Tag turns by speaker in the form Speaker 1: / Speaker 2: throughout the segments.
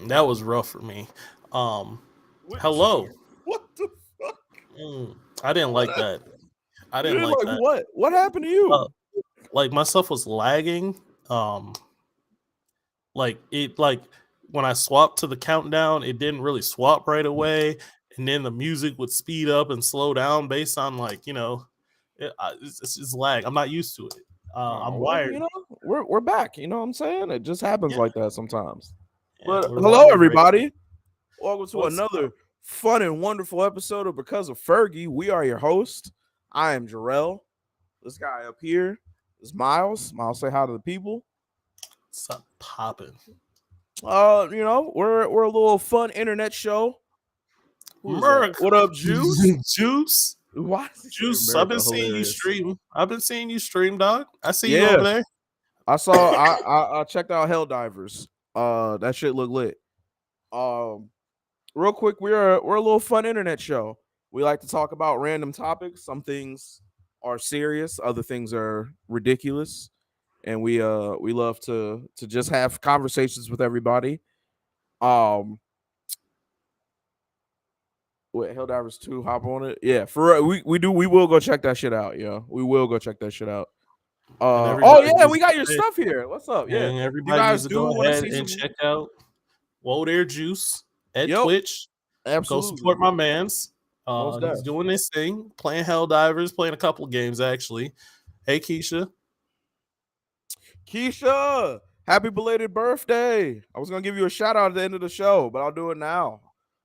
Speaker 1: That was rough for me. Um,
Speaker 2: What?
Speaker 1: hello.
Speaker 2: What the fuck?
Speaker 1: Mm, I didn't
Speaker 2: What?
Speaker 1: like that. I
Speaker 2: You
Speaker 1: didn't
Speaker 2: didn't
Speaker 1: like
Speaker 2: like
Speaker 1: that.
Speaker 2: what? What happened to
Speaker 1: Uh,
Speaker 2: you?
Speaker 1: like my stuff was lagging. Like when I swapped to the countdown, it didn't really swap right away, and then the music would speed up and slow down based on it's just lag. I'm not used to it. I'm
Speaker 2: Oh well,
Speaker 1: wired.
Speaker 2: we're back. You know what I'm saying? It just happens
Speaker 1: Yeah,
Speaker 2: like that sometimes.
Speaker 1: yeah,
Speaker 2: But
Speaker 1: we're
Speaker 2: hello,
Speaker 1: wired right.
Speaker 2: everybody. Welcome to
Speaker 1: What's
Speaker 2: another fun and wonderful episode of Because of Fergie. We are your host. I am Jarrell. This guy up here is Miles. Miles, say hi to the people.
Speaker 1: up popping?
Speaker 2: We're a little fun internet show. Who is that?
Speaker 1: Merc,
Speaker 2: What up, Juice?
Speaker 1: Juice,
Speaker 2: Why is he saying
Speaker 1: Juice. I've
Speaker 2: America
Speaker 1: been seeing you
Speaker 2: hilarious?
Speaker 1: stream. I've been seeing you stream, dog. I see you
Speaker 2: Yeah,
Speaker 1: over there.
Speaker 2: I saw. I checked out Helldivers. That shit look lit. Um, Real quick, we're a little fun internet show. We like to talk about random topics. Some things are serious, other things are ridiculous, and we love to just have conversations with everybody. Um, Wait, Helldivers 2, hop on it. Yeah, for real, we will go check that shit out. Yeah, we will go check that shit out.
Speaker 1: And
Speaker 2: Oh
Speaker 1: everybody
Speaker 2: yeah,
Speaker 1: needs
Speaker 2: we
Speaker 1: to
Speaker 2: got your
Speaker 1: go ahead,
Speaker 2: stuff here. What's up? Yeah,
Speaker 1: and
Speaker 2: you
Speaker 1: everybody needs
Speaker 2: guys
Speaker 1: to
Speaker 2: do
Speaker 1: go
Speaker 2: want to
Speaker 1: ahead
Speaker 2: see
Speaker 1: and
Speaker 2: some?
Speaker 1: check out Whoa There Juice at
Speaker 2: Yep,
Speaker 1: Twitch. Go
Speaker 2: absolutely,
Speaker 1: support my man's.
Speaker 2: most
Speaker 1: He's
Speaker 2: def.
Speaker 1: doing this thing, playing Helldivers, playing a couple of games actually. Hey Keisha.
Speaker 2: Keisha, happy belated birthday. I was going to give you a shout out at the end of the show, but I'll do it now.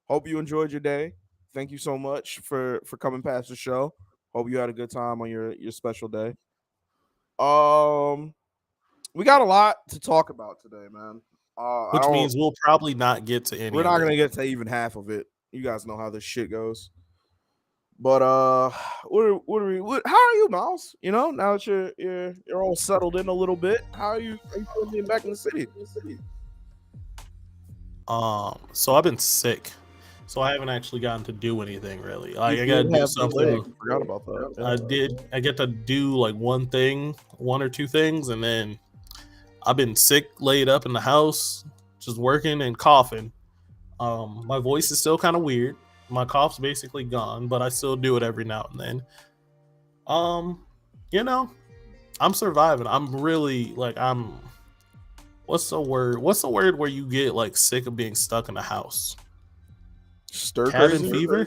Speaker 2: Hope you enjoyed your day. Thank you so much for coming past the show. Hope you had a good time on your special day. Um, we got a lot to talk about today, man. I
Speaker 1: Which
Speaker 2: don't.
Speaker 1: means we'll probably not get to any
Speaker 2: We're
Speaker 1: of
Speaker 2: not
Speaker 1: it.
Speaker 2: gonna get to even half of it. You guys know how this shit goes. But how are you, Miles? You know, now that you're all settled in a little bit, how you feeling being back in the city?
Speaker 1: So I've been sick. So I haven't actually gotten to do anything really.
Speaker 2: You
Speaker 1: Like I gotta
Speaker 2: did
Speaker 1: do
Speaker 2: have the leg.
Speaker 1: something.
Speaker 2: Forgot about that. Yeah.
Speaker 1: I get to do like one or two things, and then I've been sick, laid up in the house, just working and coughing. My voice is still kind of weird. My cough's basically gone, but I still do it every now and then. Um, you know, I'm surviving. I'm really like what's the word? What's the word where you get like sick of being stuck in the house?
Speaker 2: Stir
Speaker 1: Cabin
Speaker 2: crazy.
Speaker 1: fever?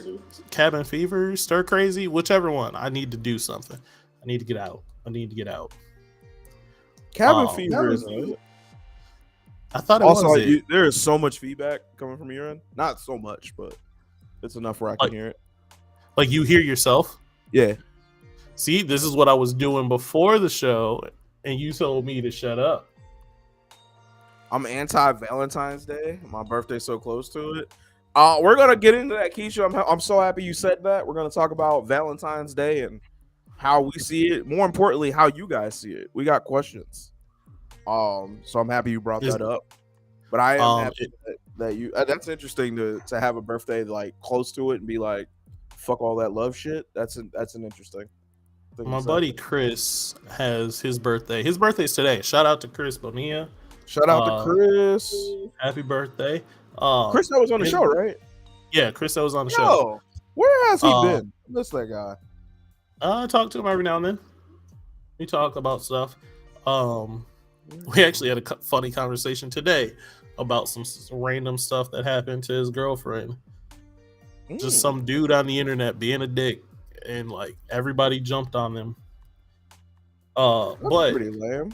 Speaker 1: Cabin fever, stir crazy, whichever one. I need to do something. I need to get out. I need to get out.
Speaker 2: Cabin fever is it?
Speaker 1: I thought it
Speaker 2: Also,
Speaker 1: was it.
Speaker 2: there is so much feedback coming from your end. Not so much, but it's enough where I can hear it.
Speaker 1: Like you hear yourself?
Speaker 2: Yeah.
Speaker 1: See, this is what I was doing before the show, and you told me to shut up.
Speaker 2: I'm anti Valentine's Day. My birthday's so close to it. We're gonna get into that, Keisha. I'm so happy you said that. We're gonna talk about Valentine's Day and how we see it. More importantly, how you guys see it. We got questions. So I'm happy you brought that up. But I am happy that you. That's interesting to have a birthday like close to it and be like, fuck all that love shit. That's an interesting thing.
Speaker 1: My buddy Chris has his birthday. His birthday's today. Shout out to Chris Bonilla.
Speaker 2: Shout out to Chris.
Speaker 1: Happy birthday.
Speaker 2: Chris that was on the show, right?
Speaker 1: Yeah, Chris that was on the show.
Speaker 2: Where has he been? I miss that guy.
Speaker 1: I talk to him every now and then. We talk about stuff. We actually had a funny conversation today about some random stuff that happened to his girlfriend. Just some dude on the internet being a dick, and like everybody jumped on them.
Speaker 2: That's
Speaker 1: but
Speaker 2: pretty lame.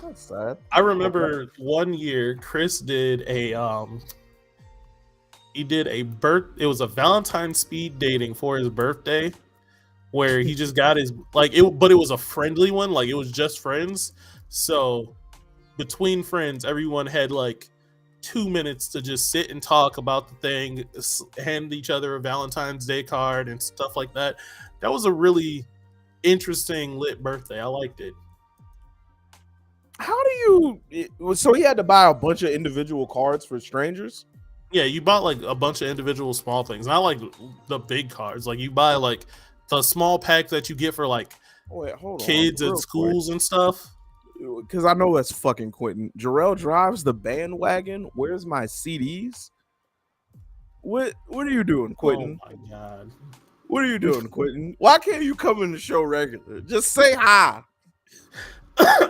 Speaker 2: That's sad.
Speaker 1: I remember one year Chris did a it was a Valentine's speed dating for his birthday, where he just got his but it was a friendly one, like it was just friends. So between friends, everyone had like 2 minutes to just sit and talk about the thing, hand each other a Valentine's Day card and stuff like that. That was a really interesting lit birthday. I liked it.
Speaker 2: How do you? So he had to buy a bunch of individual cards for strangers.
Speaker 1: Yeah, you bought like a bunch of individual small things, not like the big cards. Like you buy like the small pack that you get for like kids at schools and stuff.
Speaker 2: because I know that's fucking Quentin. Jarrell drives the bandwagon. Where's my CDs? What are you doing,
Speaker 1: Oh
Speaker 2: Quentin?
Speaker 1: my god.
Speaker 2: What are you doing, Quentin? Why can't you come in the show regular? Just say hi.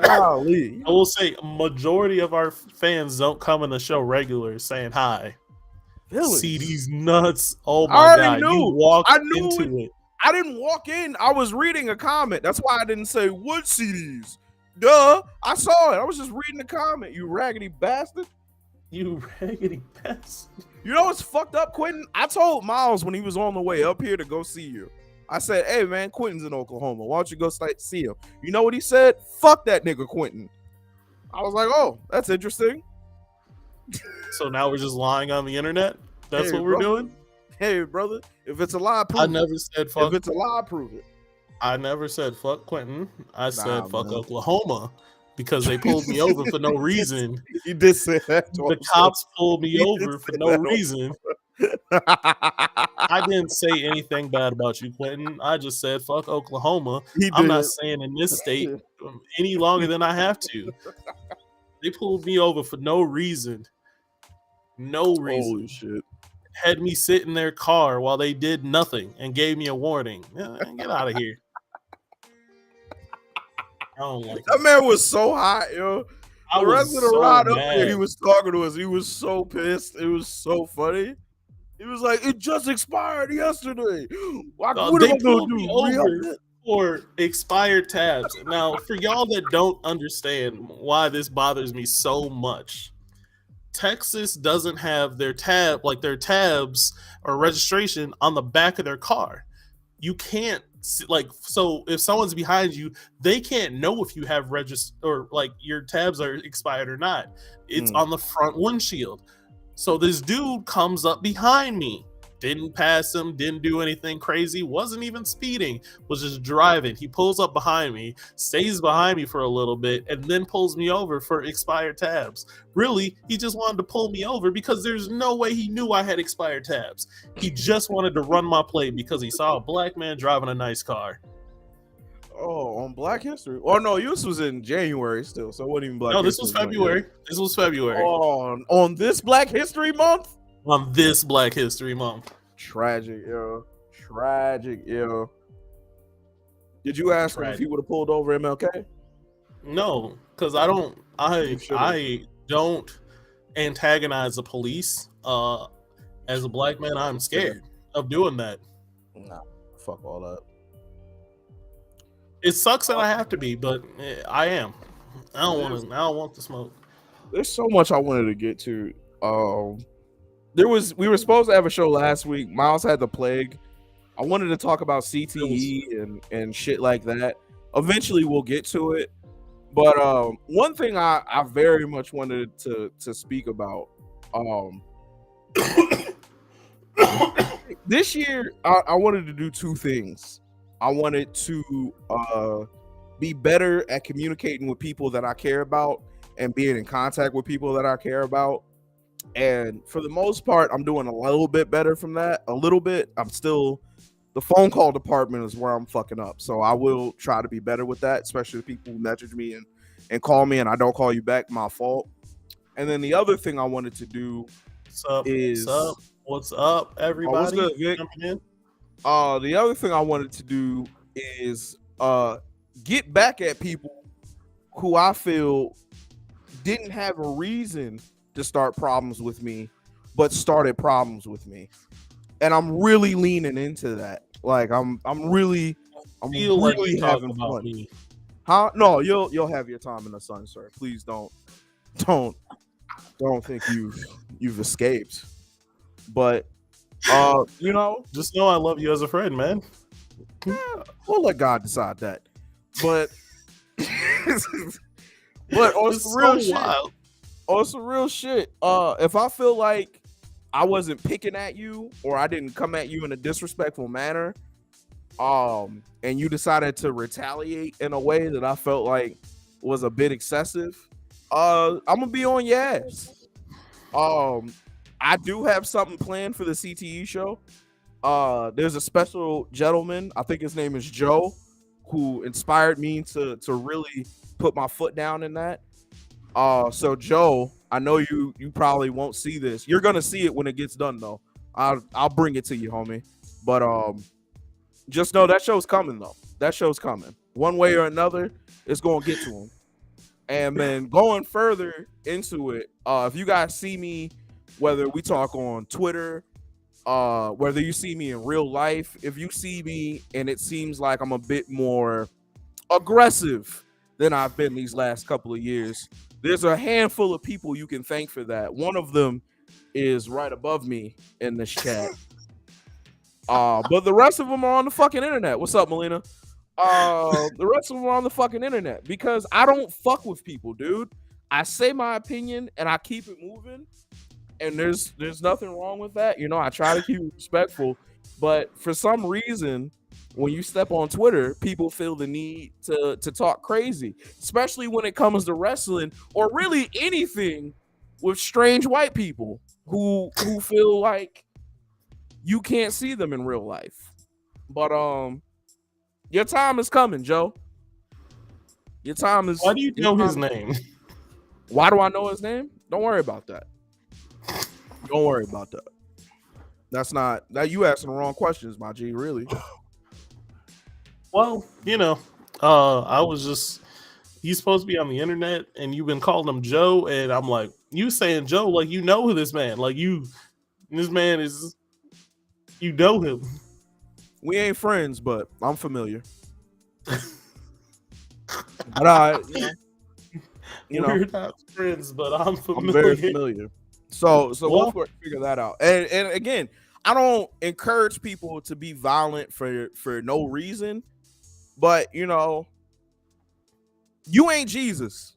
Speaker 2: Golly.
Speaker 1: I will say, majority of our fans don't come in the show regular saying hi.
Speaker 2: Villains.
Speaker 1: See these nuts. Oh
Speaker 2: I
Speaker 1: my
Speaker 2: already
Speaker 1: god.
Speaker 2: knew.
Speaker 1: You walked
Speaker 2: I knew
Speaker 1: into it.
Speaker 2: I didn't walk in. I was reading a comment. That's why I didn't say what CDs. Duh. I saw it. I was just reading the comment. You raggedy bastard.
Speaker 1: You raggedy bastard.
Speaker 2: You know what's fucked up, Quentin? I told Miles when he was on the way up here to go see you. I said, hey, man, Quentin's in Oklahoma. Why don't you go see him? You know what he said? Fuck that nigga, Quentin. I was like, oh, that's interesting.
Speaker 1: So now we're just lying on the internet? That's
Speaker 2: Hey,
Speaker 1: what we're
Speaker 2: bro.
Speaker 1: doing?
Speaker 2: Hey, brother, if it's a lie, prove
Speaker 1: I
Speaker 2: it.
Speaker 1: never said fuck.
Speaker 2: If it's a lie, prove it.
Speaker 1: I never said fuck Quentin. I said fuck
Speaker 2: man.
Speaker 1: Oklahoma because they pulled me over for no reason.
Speaker 2: You did say that.
Speaker 1: The cops pulled me
Speaker 2: You did
Speaker 1: over for
Speaker 2: say
Speaker 1: no
Speaker 2: that.
Speaker 1: reason. I didn't say anything bad about you, Quentin. I just said fuck Oklahoma.
Speaker 2: He
Speaker 1: I'm not
Speaker 2: did.
Speaker 1: saying in this state any longer than I have to. They pulled me over for no reason. No reason.
Speaker 2: Holy shit.
Speaker 1: Had me sit in their car while they did nothing and gave me a warning. Get out of here. I don't like
Speaker 2: That
Speaker 1: it.
Speaker 2: man was so hot, yo.
Speaker 1: I
Speaker 2: The
Speaker 1: was
Speaker 2: rest of the
Speaker 1: so
Speaker 2: ride up
Speaker 1: mad.
Speaker 2: there, he was talking to us. He was so pissed. It was so funny. He was like, it just expired yesterday. What am
Speaker 1: They
Speaker 2: I
Speaker 1: pulled
Speaker 2: gonna
Speaker 1: me
Speaker 2: do?
Speaker 1: over
Speaker 2: Re-up it?
Speaker 1: for expired tabs. Now, for y'all that don't understand why this bothers me so much, Texas doesn't have their tabs or registration on the back of their car. You can't so if someone's behind you, they can't know if you have or like your tabs are expired or not. It's on the front windshield. So this dude comes up behind me, didn't pass him, didn't do anything crazy, wasn't even speeding, was just driving. He pulls up behind me, stays behind me for a little bit, and then pulls me over for expired tabs. Really, he just wanted to pull me over because there's no way he knew I had expired tabs. He just wanted to run my plate because he saw a black man driving a nice car.
Speaker 2: Oh, on Black History. Oh no, yours was in January still, so it wasn't even Black
Speaker 1: No,
Speaker 2: History.
Speaker 1: this was February. This was February.
Speaker 2: On this Black History Month?
Speaker 1: On this Black History Month.
Speaker 2: Tragic, yo. Tragic, yo. Did you ask him if he would have pulled over MLK?
Speaker 1: No, because I don't antagonize the police. As a black man, I'm scared of doing that.
Speaker 2: Nah, fuck all that.
Speaker 1: It sucks that I have to be, but I am. I don't want the smoke.
Speaker 2: There's so much I wanted to get to. We were supposed to have a show last week. Miles had the plague. I wanted to talk about CTE and shit like that. Eventually we'll get to it. But one thing I very much wanted to speak about. This year I wanted to do two things. I wanted to be better at communicating with people that I care about and being in contact with people that I care about. And for the most part, I'm doing a little bit better from that. A little bit. I'm still, the phone call department is where I'm fucking up. So I will try to be better with that, especially the people who message me and call me and I don't call you back. My fault. And then the other thing I wanted to do
Speaker 1: What's up, everybody?
Speaker 2: what's good, Vic? The other thing I wanted to do is get back at people who I feel didn't have a reason to start problems with me, but started problems with me. And I'm really leaning into that. Like I'm really having fun.
Speaker 1: Me.
Speaker 2: Huh? No, you'll have your time in the sun, sir. Please don't think you've escaped. But
Speaker 1: just know I love you as a friend, man.
Speaker 2: We'll let God decide that. But on some real shit.
Speaker 1: Wild.
Speaker 2: On some real shit. If I feel like I wasn't picking at you or I didn't come at you in a disrespectful manner, and you decided to retaliate in a way that I felt like was a bit excessive, I'm gonna be on your ass. I do have something planned for the CTE show. There's a special gentleman, I think his name is Joe, who inspired me to really put my foot down in that. So Joe, I know you probably won't see this. You're gonna see it when it gets done though. I'll bring it to you, homie. But just know that show's coming though. That show's coming. One way or another, it's gonna get to him. And then going further into it, if you guys see me, whether we talk on Twitter, whether you see me in real life, if you see me and it seems like I'm a bit more aggressive than I've been these last couple of years, there's a handful of people you can thank for that. One of them is right above me in this chat. But the rest of them are on the fucking internet. What's up, Melina? The rest of them are on the fucking internet because I don't fuck with people, dude. I say my opinion and I keep it moving, and there's nothing wrong with that. You know, I try to keep it respectful, but for some reason, when you step on Twitter, people feel the need to talk crazy, especially when it comes to wrestling or really anything with strange white people who feel like you can't see them in real life. But your time is coming, Joe. Your time is.
Speaker 1: Why do you know his name?
Speaker 2: Why do I know his name? Don't worry about that. Don't worry about that. That's not that you asking the wrong questions, my G. Really.
Speaker 1: Well, you know, I was just, he's supposed to be on the internet and you've been calling him Joe, and I'm like, you saying Joe like you know who this man, like this man is, you know him.
Speaker 2: We ain't friends, but I'm familiar. But
Speaker 1: we're not friends, but I'm familiar.
Speaker 2: I'm very familiar. So we'll figure that out. And again, I don't encourage people to be violent for no reason. But you know, you ain't Jesus.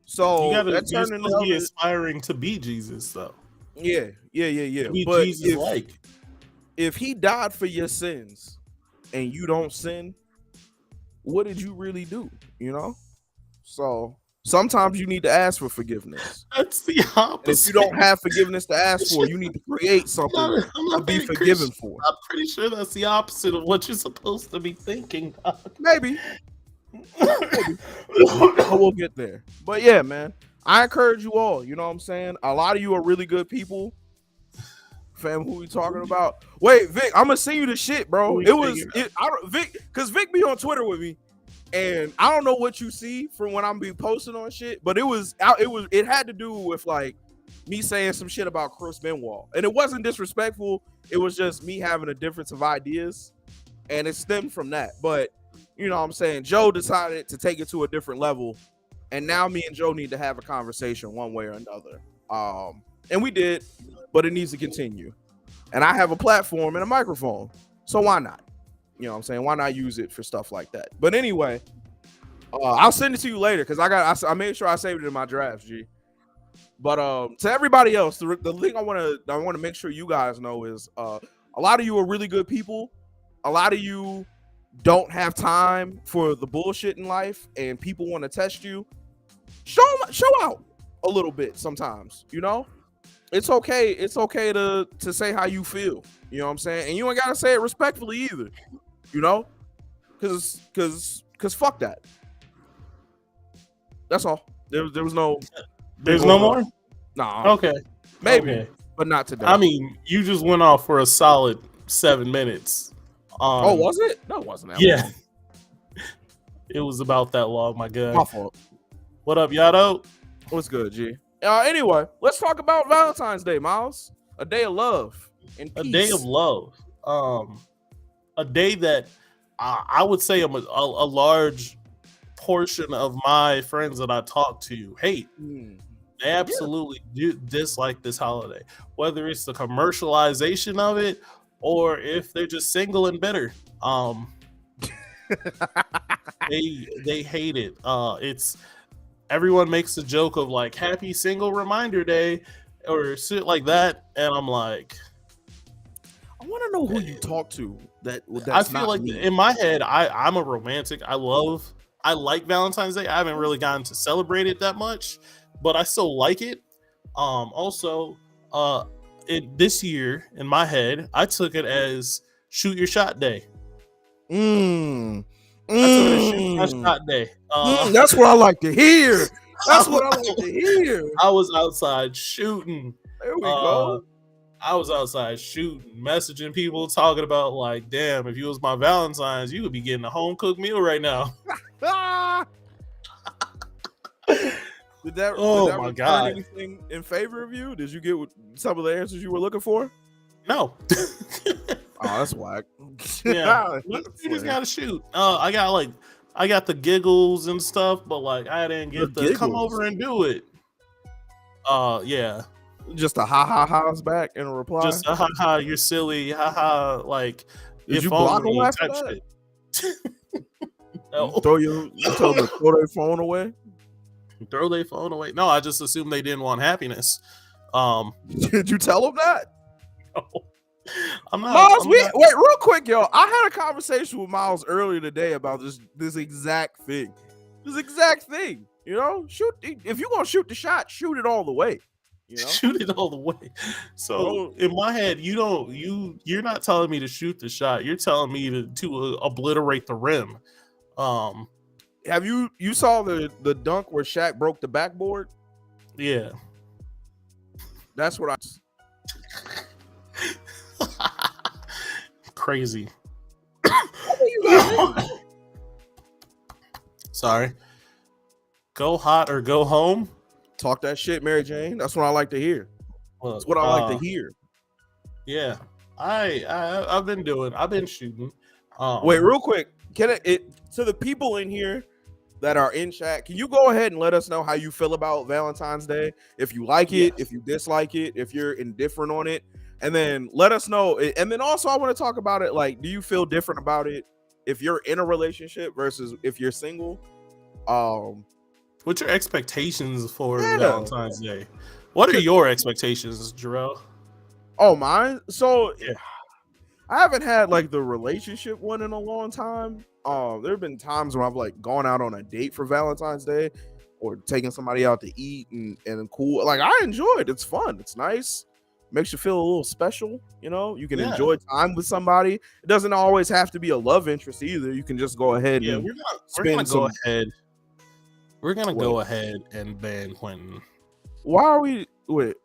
Speaker 2: So
Speaker 1: you're supposed to be aspiring to be Jesus, though.
Speaker 2: Yeah.
Speaker 1: To be
Speaker 2: but
Speaker 1: Jesus-like.
Speaker 2: If he died for your sins and you don't sin, what did you really do? You know? So sometimes you need to ask for forgiveness.
Speaker 1: That's the opposite.
Speaker 2: And if you don't have forgiveness to ask for, you need to create something to be forgiven for.
Speaker 1: I'm pretty sure that's the opposite of what you're supposed to be thinking.
Speaker 2: Maybe. We'll get there. But yeah, man, I encourage you all. You know what I'm saying? A lot of you are really good people. Fam, who we talking about? Wait, Vic, I'm gonna send you the shit, bro. Vic, because Vic be on Twitter with me, and I don't know what you see from when I'm be posting on shit, but it had to do with like me saying some shit about Chris Benoit, and it wasn't disrespectful. It was just me having a difference of ideas, and it stemmed from that. But you know what I'm saying? Joe decided to take it to a different level, and now me and Joe need to have a conversation one way or another. And we did, but it needs to continue. And I have a platform and a microphone, so why not? You know what I'm saying? Why not use it for stuff like that? But anyway, I'll send it to you later because I made sure I saved it in my drafts, G. But to everybody else, the thing I want to make sure you guys know is a lot of you are really good people. A lot of you don't have time for the bullshit in life, and people want to test you. Show out a little bit sometimes, you know? It's okay to say how you feel, you know what I'm saying? And you ain't gotta say it respectfully either, you know? Cause fuck that. That's all. There was no.
Speaker 1: There's no more?
Speaker 2: Nah.
Speaker 1: Okay.
Speaker 2: Maybe,
Speaker 1: okay.
Speaker 2: But not today.
Speaker 1: I mean, you just went off for a solid 7 minutes.
Speaker 2: Oh, was it? No, it wasn't that
Speaker 1: long.
Speaker 2: Yeah.
Speaker 1: It was about that long, my guy.
Speaker 2: My fault.
Speaker 1: What up, Yado?
Speaker 2: What's good, G? Anyway, let's talk about Valentine's Day, Miles. A day of love and peace.
Speaker 1: A day of love. A day that I would say a large portion of my friends that I talk to hate. They absolutely dislike this holiday, whether it's the commercialization of it or if they're just single and bitter. They hate it. It's everyone makes a joke of like happy single reminder day or shit like that, and I'm like,
Speaker 2: I want to know who you talk to. That's
Speaker 1: I feel like
Speaker 2: me.
Speaker 1: In my head, I'm a romantic. I like Valentine's Day. I haven't really gotten to celebrate it that much, but I still like it. Also, this year in my head, I took it as shoot your shot day. my shot day.
Speaker 2: That's what I like to hear. That's what I
Speaker 1: I
Speaker 2: like to hear.
Speaker 1: was outside shooting.
Speaker 2: There we
Speaker 1: Uh,
Speaker 2: go.
Speaker 1: I was outside shooting, messaging people, talking about like, damn, if you was my Valentine's, you would be getting a home cooked meal right now.
Speaker 2: Ah! Did that
Speaker 1: Oh my
Speaker 2: return
Speaker 1: God.
Speaker 2: anything in favor of you? Did you get some of the answers you were looking for?
Speaker 1: No.
Speaker 2: Oh, that's whack.
Speaker 1: Yeah, you just gotta shoot. I got the giggles and stuff, but like I didn't get the come
Speaker 2: giggles?
Speaker 1: over and do it. Yeah,
Speaker 2: Just a ha's back in a reply.
Speaker 1: just haha, you're silly, haha, like
Speaker 2: Did
Speaker 1: if
Speaker 2: you block
Speaker 1: only
Speaker 2: them after
Speaker 1: type
Speaker 2: that?
Speaker 1: shit.
Speaker 2: You tell them to throw their phone away.
Speaker 1: Throw their phone away. No, I just assumed they didn't want happiness.
Speaker 2: Did you tell them that?
Speaker 1: No. I'm not.
Speaker 2: Miles,
Speaker 1: I'm not.
Speaker 2: wait, real quick, yo. I had a conversation with Miles earlier today about this exact thing. This exact thing. You know, shoot. If you're gonna shoot the shot, shoot it all the way. You know,
Speaker 1: Shoot it all the way. So in my head, you're not telling me to shoot the shot. You're telling me to obliterate the rim.
Speaker 2: have you saw the dunk where Shaq broke the backboard?
Speaker 1: Yeah.
Speaker 2: That's what I.
Speaker 1: Crazy.
Speaker 2: What
Speaker 1: Sorry. Go hot or go home.
Speaker 2: Talk that shit, Mary Jane. That's what I like to hear.
Speaker 1: Look,
Speaker 2: That's what I like to hear.
Speaker 1: Yeah, I've been shooting.
Speaker 2: Wait, real quick, can it to the people in here that are in chat? Can you go ahead and let us know how you feel about Valentine's Day? If you like it, if you dislike it, if you're indifferent on it, and then let us know. And then also, I want to talk about it. Like, do you feel different about it if you're in a relationship versus if you're single?
Speaker 1: What's your expectations for Valentine's Day? What are your expectations, Jarrell?
Speaker 2: Oh, mine. So
Speaker 1: Yeah.
Speaker 2: I haven't had like the relationship one in a long time. There have been times where I've like gone out on a date for Valentine's Day or taking somebody out to eat and cool. Like I enjoy it. It's fun. It's nice. Makes you feel a little special. You know, you can enjoy time with somebody. It doesn't always have to be a love interest either. You can just go ahead and
Speaker 1: we're gonna go ahead and ban Quentin.
Speaker 2: Why are we wait?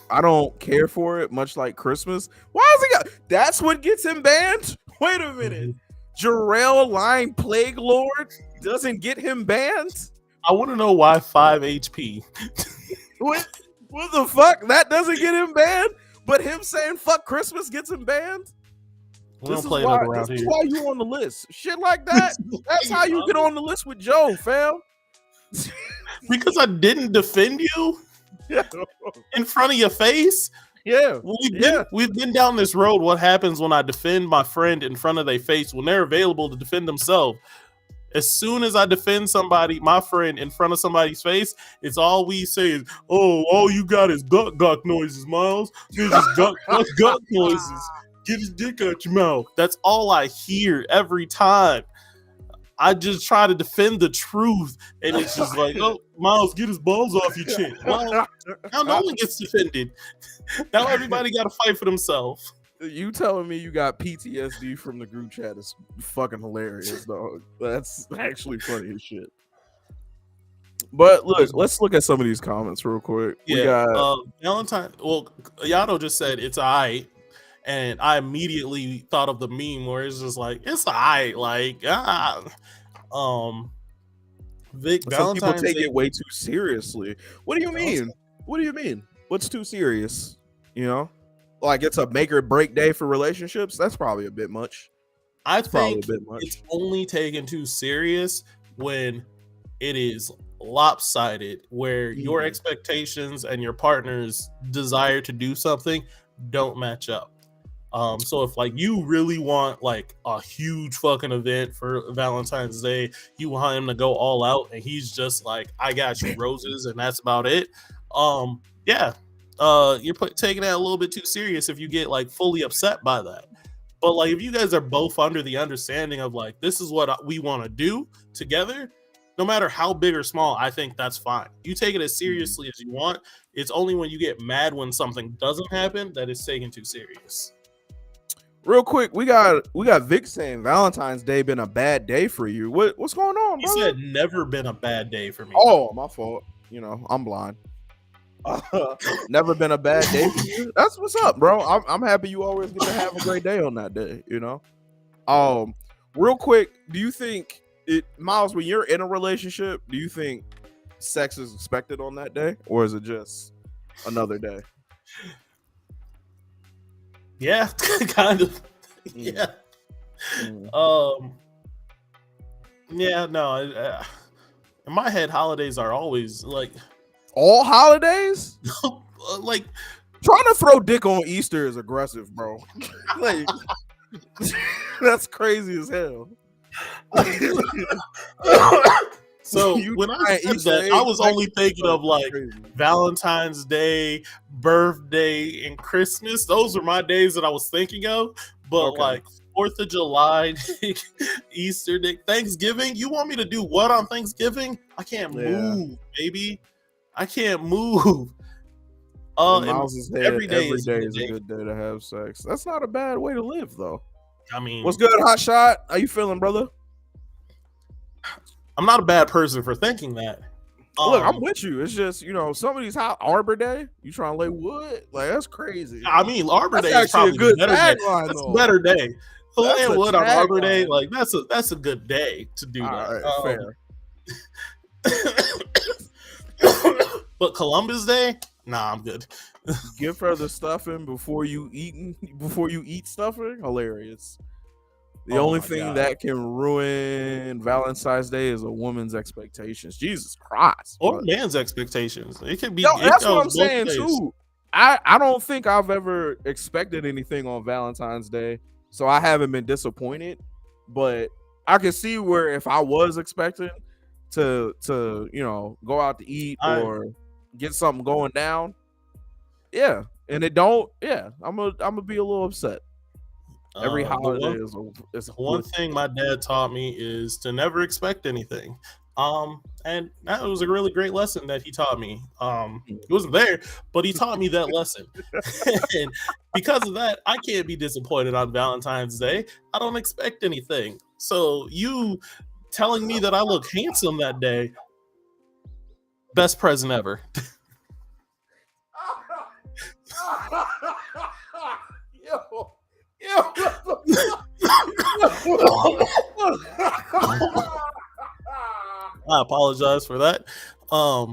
Speaker 2: I don't care for it, much like Christmas. Why is he got that's what gets him banned? Wait a minute. Jarrell Line Plague Lord doesn't get him banned?
Speaker 1: I want to know why 5 HP.
Speaker 2: What the fuck? That doesn't get him banned? But him saying fuck Christmas gets him banned?
Speaker 1: We don't play that around here.
Speaker 2: This is why you on the list. Shit like that. That's how you get on the list with Joe, fam.
Speaker 1: Because I didn't defend you in front of your face.
Speaker 2: Yeah.
Speaker 1: We've been down this road. What happens when I defend my friend in front of their face when they're available to defend themselves? As soon as I defend somebody, my friend, in front of somebody's face, it's all we say is, "Oh, all you got is guck noises, Miles. It's just guck noises. Get his dick out your mouth." That's all I hear every time. I just try to defend the truth, and it's just like, "Oh, Miles, get his balls off your chin." Well, now no one gets defended. Now everybody got to fight for themselves.
Speaker 2: You telling me you got PTSD from the group chat is fucking hilarious, dog. That's actually funny as shit. But look, let's look at some of these comments real quick.
Speaker 1: Yeah, we got Valentine. Well, Yano just said it's alright, and I immediately thought of the meme where it's just like it's alright, like Vic.
Speaker 2: Some people take it way too seriously. What do you mean? What do you mean? What's too serious? You know? Like it's a make or break day for relationships. That's probably a bit much.
Speaker 1: I think it's only taken too serious when it is lopsided, where your expectations and your partner's desire to do something don't match up. So if like you really want like a huge fucking event for Valentine's Day, you want him to go all out, and he's just like, "I got you roses," and that's about it. You're taking that a little bit too serious if you get like fully upset by that. But like if you guys are both under the understanding of like this is what we want to do together, no matter how big or small, I think that's fine. You take it as seriously as you want. It's only when you get mad when something doesn't happen that it's taken too serious.
Speaker 2: Real quick, we got Vic saying Valentine's Day been a bad day for you. What's going on,
Speaker 1: He
Speaker 2: brother?
Speaker 1: said never been a bad day for me.
Speaker 2: Oh, my fault. You know, I'm blind. Never been a bad day for you. That's what's up, bro. I'm happy you always get to have a great day on that day. You know. Real quick, do you think Miles, when you're in a relationship, do you think sex is expected on that day, or is it just another day?
Speaker 1: Yeah, kind of. Yeah. Yeah. No. In my head, holidays are always like
Speaker 2: all holidays.
Speaker 1: Like
Speaker 2: trying to throw dick on Easter is aggressive, bro. Like that's crazy as hell.
Speaker 1: So when I said that, I was only thinking of like Valentine's Day, birthday, and Christmas. Those were my days that I was thinking of. But like 4th of July, Easter Day, Thanksgiving. You want me to do what on Thanksgiving? I can't move, baby. I can't move.
Speaker 2: Every day is a good day to have sex. That's not a bad way to live, though.
Speaker 1: I mean,
Speaker 2: what's good, Hot Shot? How you feeling, brother?
Speaker 1: I'm not a bad person for thinking that.
Speaker 2: Look, I'm with you. It's just, you know, somebody's hot Arbor Day. You trying to lay wood? Like, that's crazy.
Speaker 1: I mean, Arbor Day is probably a good better day. That's a better day. Laying wood on Arbor Day, like that's a good day to do that. Fair. But Columbus Day, nah, I'm good.
Speaker 2: Give her the stuffing before you eat stuffing. Hilarious. The only thing that can ruin Valentine's Day is a woman's expectations. Jesus Christ.
Speaker 1: Or man's expectations. It can be.
Speaker 2: That's what I'm saying too. I don't think I've ever expected anything on Valentine's Day, so I haven't been disappointed. But I can see where if I was expecting to you know go out to eat or get something going down, yeah, and it don't, yeah, I'm gonna be a little upset. Every holiday is
Speaker 1: one thing my dad taught me is to never expect anything. And that was a really great lesson that he taught me. He wasn't there, but he taught me that lesson. And because of that, I can't be disappointed on Valentine's Day. I don't expect anything. So you telling me that I look handsome that day, best present ever. I apologize for that. I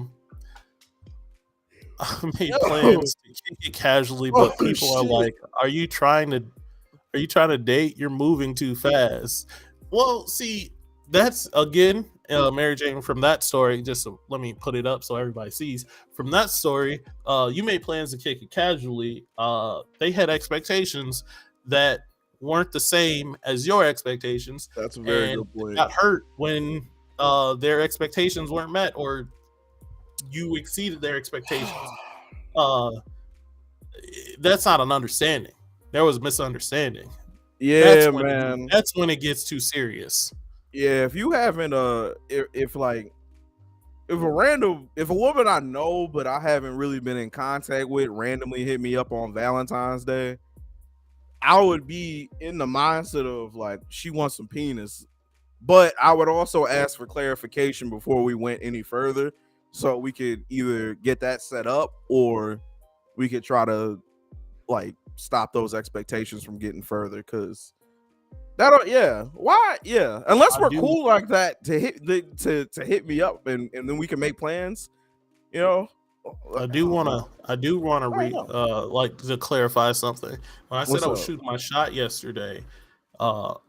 Speaker 1: made plans to kick it casually, but people are like, "Are you trying to date? You're moving too fast." Well, see, that's again, Mary Jane. From that story, just let me put it up so everybody sees. From that story, you made plans to kick it casually. They had expectations that weren't the same as your expectations.
Speaker 2: That's a very good point.
Speaker 1: Got hurt when their expectations weren't met or you exceeded their expectations. That's not an understanding. There was a misunderstanding.
Speaker 2: Yeah, man.
Speaker 1: That's when it gets too serious.
Speaker 2: Yeah, if you haven't if a woman I know but I haven't really been in contact with randomly hit me up on Valentine's Day, I would be in the mindset of like she wants some penis, but I would also ask for clarification before we went any further, so we could either get that set up or we could try to like stop those expectations from getting further. Because unless we're cool like that to hit me up and then we can make plans, you know.
Speaker 1: I do want to like to clarify something. When I said I was shooting my shot yesterday,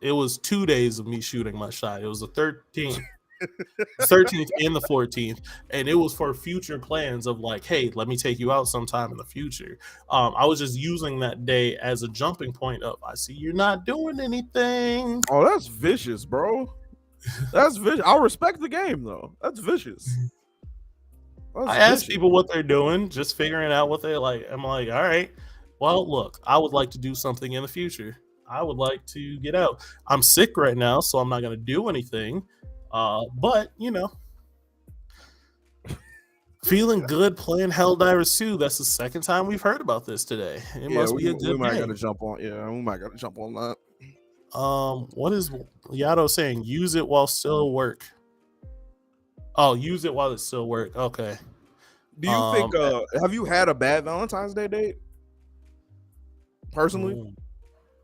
Speaker 1: it was 2 days of me shooting my shot. It was the 13th and the 14th, and it was for future plans of like, hey, let me take you out sometime in the future. I was just using that day as a jumping point of, I see you're not doing anything.
Speaker 2: Oh, that's vicious, bro. That's vicious. I respect the game though. That's vicious.
Speaker 1: I ask people what they're doing, just figuring out what they like. I'm like, all right, well, look, I would like to do something in the future. I would like to get out. I'm sick right now, so I'm not going to do anything. But, you know, Feeling good playing Helldivers 2. That's the second time we've heard about this today. It
Speaker 2: Yeah,
Speaker 1: must be a
Speaker 2: we
Speaker 1: good
Speaker 2: might
Speaker 1: day.
Speaker 2: gotta jump on. Yeah, we might gotta jump on that.
Speaker 1: What is Yato saying? Use it while still work. Oh, use it while it still work. Okay.
Speaker 2: Do you think? Have you had a bad Valentine's Day date? Personally,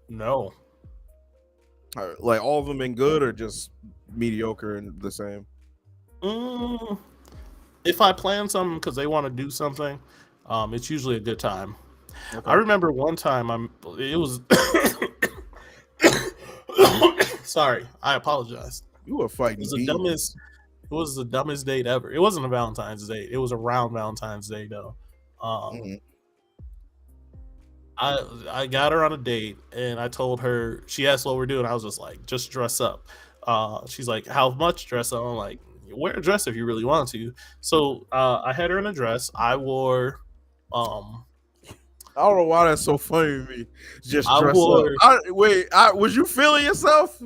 Speaker 1: no.
Speaker 2: like all of them been good or just mediocre and the same?
Speaker 1: If I plan something because they want to do something, it's usually a good time.
Speaker 2: Okay.
Speaker 1: I remember one time it was sorry, I apologize.
Speaker 2: You were fighting.
Speaker 1: It was the dumbest date ever. It wasn't a Valentine's date. It was around Valentine's Day though. I got her on a date and I told her, she asked what we're doing. I was just like, just dress up. She's like, how much dress up? I'm like, wear a dress if you really want to. So I had her in a dress. I wore
Speaker 2: I don't know why that's so funny to me. Just dress up. Was you feeling yourself?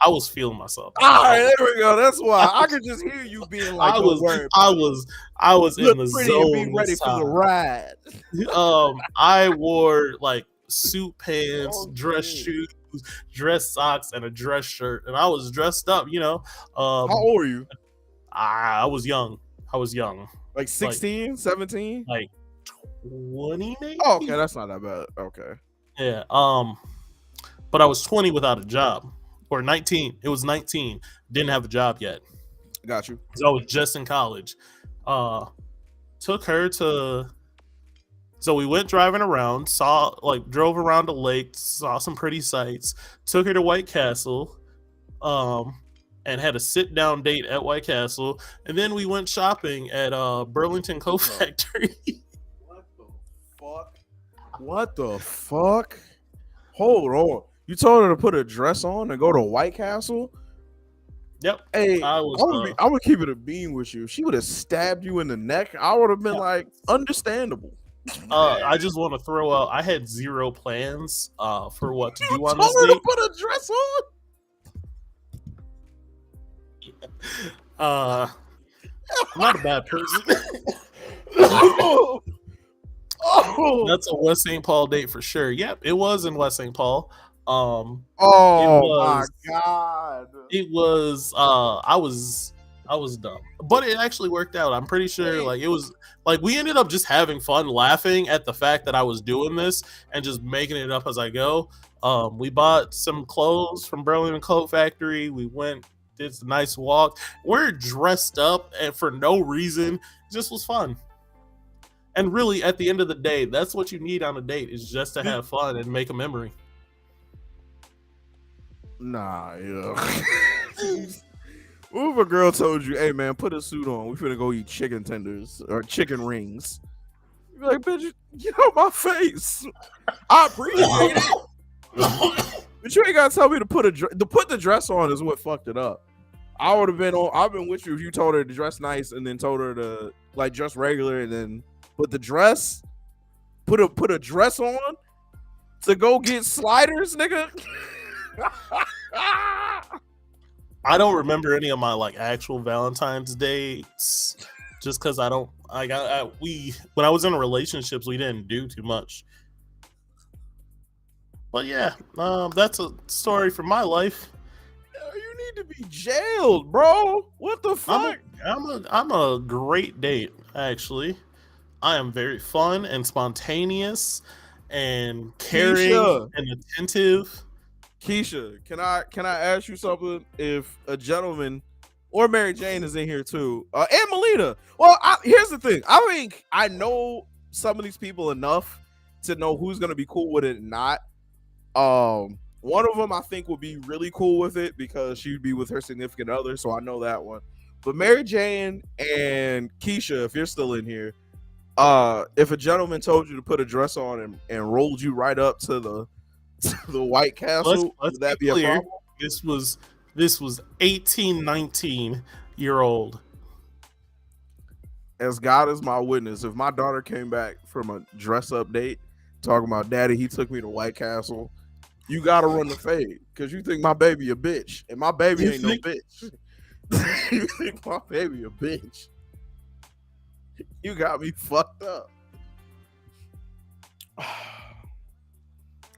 Speaker 1: I was feeling myself.
Speaker 2: All right, there we go. That's why I could just hear you being like,
Speaker 1: I was in the
Speaker 2: pretty
Speaker 1: zone.
Speaker 2: And be ready for the ride.
Speaker 1: I wore like suit pants, dress shoes, dress socks, and a dress shirt, and I was dressed up.
Speaker 2: How old were you?
Speaker 1: I was young.
Speaker 2: Like 16, 17?
Speaker 1: Like 20 maybe?
Speaker 2: Oh, okay, that's not that bad. Okay.
Speaker 1: Yeah. But I was 20 without a job. Or 19. It was 19. Didn't have a job yet.
Speaker 2: Got you.
Speaker 1: So I was just in college. Took her to. So we went driving around, drove around a lake, saw some pretty sights, took her to White Castle, and had a sit-down date at White Castle, and then we went shopping at Burlington Coat Factory.
Speaker 2: What the fuck? Hold on. You told her to put a dress on and go to White Castle?
Speaker 1: Yep.
Speaker 2: Hey, I'm gonna keep it a beam with you. If she would have stabbed you in the neck, I would have been like, understandable.
Speaker 1: I just want to throw out, I had zero plans for what to do on
Speaker 2: this date.
Speaker 1: To
Speaker 2: put a dress
Speaker 1: on? I'm not a bad person. That's a West St. Paul date for sure. Yep, it was in West St. Paul.
Speaker 2: My god!
Speaker 1: It was. I was dumb, but it actually worked out. I'm pretty sure. Like it was. Like we ended up just having fun, laughing at the fact that I was doing this and just making it up as I go. We bought some clothes from Burlington Coat Factory. We went, did a nice walk. We're dressed up and for no reason. It just was fun. And really, at the end of the day, that's what you need on a date, is just to have fun and make a memory.
Speaker 2: Nah, yeah. What if a girl told you, hey, man, put a suit on. We finna go eat chicken tenders or chicken rings. You'd be like, bitch, get out my face. I appreciate it. But you ain't got to tell me to put the dress on is what fucked it up. I've been with you if you told her to dress nice and then told her to, like, dress regular and then put the dress, put a dress on to go get sliders, nigga.
Speaker 1: I don't remember any of my like actual Valentine's dates, just because I don't. When I was in relationships, we didn't do too much. But yeah, that's a story from my life.
Speaker 2: You need to be jailed, bro. What the fuck?
Speaker 1: I'm a great date, actually. I am very fun and spontaneous and caring and attentive.
Speaker 2: Keisha, can I ask you something? If a gentleman or Mary Jane is in here too, and Melina. Well, here's the thing. I think I know some of these people enough to know who's gonna be cool with it and not. One of them I think would be really cool with it because she'd be with her significant other, so I know that one. But Mary Jane and Keisha, if you're still in here, if a gentleman told you to put a dress on and rolled you right up to the White Castle, would that be a problem?
Speaker 1: This was 18, 19-year-old.
Speaker 2: As God is my witness, if my daughter came back from a dress up date talking about, daddy, he took me to White Castle, you gotta run the fade because you think my baby a bitch, and my baby ain't no bitch. You think my baby a bitch? You got me fucked up.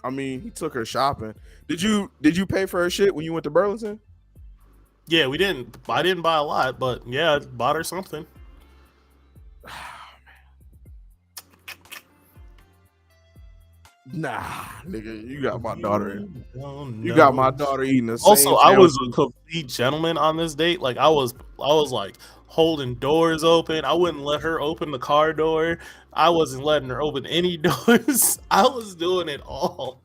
Speaker 2: I mean, he took her shopping. Did you pay for her shit when you went to Burlington?
Speaker 1: Yeah, we didn't. I didn't buy a lot, but yeah, I bought her something.
Speaker 2: Nah, nigga, you got my daughter.
Speaker 1: don't
Speaker 2: You got
Speaker 1: know.
Speaker 2: my daughter eating the
Speaker 1: Also,
Speaker 2: same
Speaker 1: I was a
Speaker 2: sandwich.
Speaker 1: complete gentleman on this date. Like I was like holding doors open. I wouldn't let her open the car door. I wasn't letting her open any doors. I was doing it all.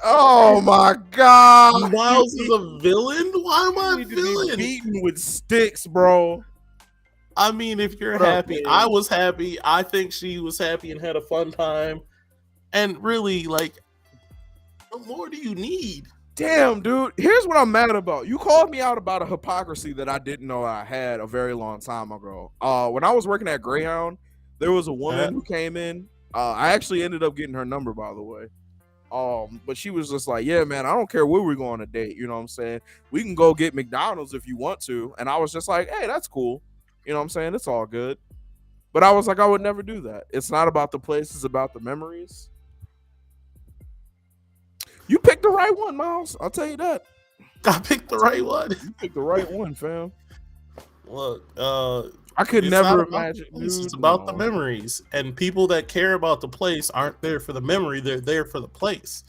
Speaker 2: Oh my god!
Speaker 1: Miles is a villain? Why am
Speaker 2: You
Speaker 1: I
Speaker 2: need
Speaker 1: a
Speaker 2: to be
Speaker 1: villain?
Speaker 2: beaten with sticks, bro.
Speaker 1: I mean, if you're
Speaker 2: What up,
Speaker 1: happy, I
Speaker 2: man?
Speaker 1: was happy. I think she was happy and had a fun time. And really, like, what more do you need?
Speaker 2: Damn, dude. Here's what I'm mad about. You called me out about a hypocrisy that I didn't know I had a very long time ago. When I was working at Greyhound, there was a woman who came in. I actually ended up getting her number, by the way. But she was just like, yeah, man, I don't care where we're going on a date. You know what I'm saying? We can go get McDonald's if you want to. And I was just like, hey, that's cool. You know what I'm saying? It's all good. But I was like, I would never do that. It's not about the place, it's about the memories. You picked the right one, Miles. I'll tell you that.
Speaker 1: I picked the right one.
Speaker 2: You picked the right one, fam.
Speaker 1: Look,
Speaker 2: I could
Speaker 1: it's
Speaker 2: never
Speaker 1: not about
Speaker 2: imagine.
Speaker 1: the place,
Speaker 2: Dude,
Speaker 1: it's about the
Speaker 2: no.
Speaker 1: memories. And people that care about the place aren't there for the memory, they're there for the place.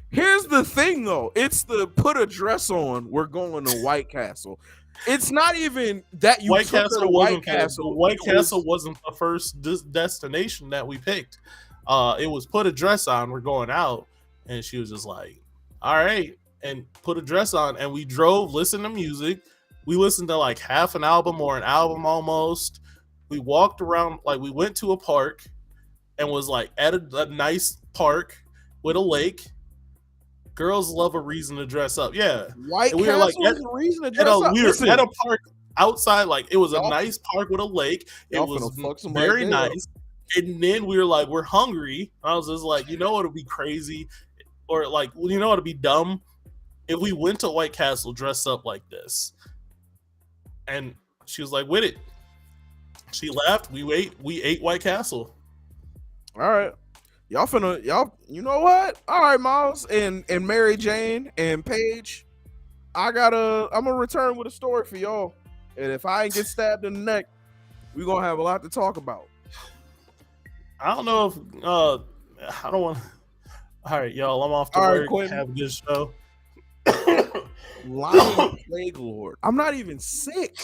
Speaker 2: Here's the thing, though. It's the put a dress on. We're going to White Castle. It's not even that you
Speaker 1: White
Speaker 2: took her to
Speaker 1: Castle
Speaker 2: White
Speaker 1: wasn't
Speaker 2: Castle.
Speaker 1: White Castle wasn't the first destination that we picked. It was put a dress on, we're going out, and she was just like, all right, and put a dress on, and we drove, listened to music. We listened to like half an album or an album almost. We walked around, like we went to a park and was like at a nice park with a lake. Girls love a reason to dress up. Yeah.
Speaker 2: White
Speaker 1: And we were
Speaker 2: Castle
Speaker 1: like
Speaker 2: is a reason to
Speaker 1: at
Speaker 2: dress
Speaker 1: a
Speaker 2: up.
Speaker 1: we were
Speaker 2: Listen,
Speaker 1: at a park outside, like it was a
Speaker 2: Y'all-
Speaker 1: nice park with a lake. It
Speaker 2: y'all
Speaker 1: was
Speaker 2: finna fuck somebody
Speaker 1: very
Speaker 2: day up.
Speaker 1: nice. And then we were like, we're hungry. I was just like, you know what would be crazy? Or like, well, you know what would be dumb? If we went to White Castle dressed up like this. And she was like, with it. She laughed. We ate White Castle.
Speaker 2: all right. Y'all, you know what? All right, Miles and Mary Jane and Paige. I'm gonna return with a story for y'all. And if I ain't get stabbed in the neck, we're gonna have a lot to talk about.
Speaker 1: I don't know if I don't want. All right, y'all. I'm off to
Speaker 2: All right,
Speaker 1: work.
Speaker 2: Quentin.
Speaker 1: Have a good show.
Speaker 2: Lying Plague Lord. I'm not even sick.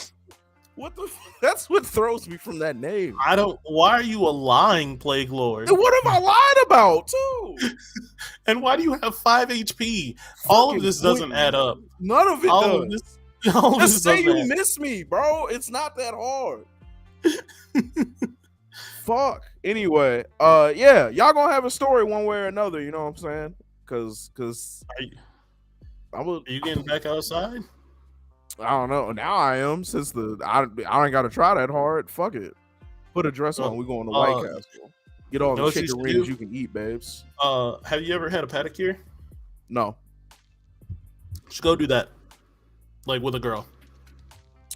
Speaker 2: What the? That's what throws me from that name.
Speaker 1: I don't. Why are you a lying plague lord?
Speaker 2: And what am I lying about too?
Speaker 1: And why do you have 5 HP? All of
Speaker 2: Fucking
Speaker 1: this doesn't
Speaker 2: Quentin.
Speaker 1: add up.
Speaker 2: None of it
Speaker 1: All of
Speaker 2: does.
Speaker 1: this. All of this
Speaker 2: Just say
Speaker 1: doesn't
Speaker 2: you
Speaker 1: add.
Speaker 2: miss me, bro. It's not that hard. Fuck. Anyway, yeah, y'all gonna have a story one way or another. You know what I'm saying? Cause
Speaker 1: Are you getting back outside?
Speaker 2: I don't know. Now I am since I ain't got to try that hard. Fuck it. Put a dress on. We going to White Castle. Get all
Speaker 1: know
Speaker 2: the
Speaker 1: what you
Speaker 2: chicken
Speaker 1: should
Speaker 2: wings
Speaker 1: do?
Speaker 2: you can eat, babes.
Speaker 1: Have you ever had a pedicure?
Speaker 2: No,
Speaker 1: Just go do that, like with a girl.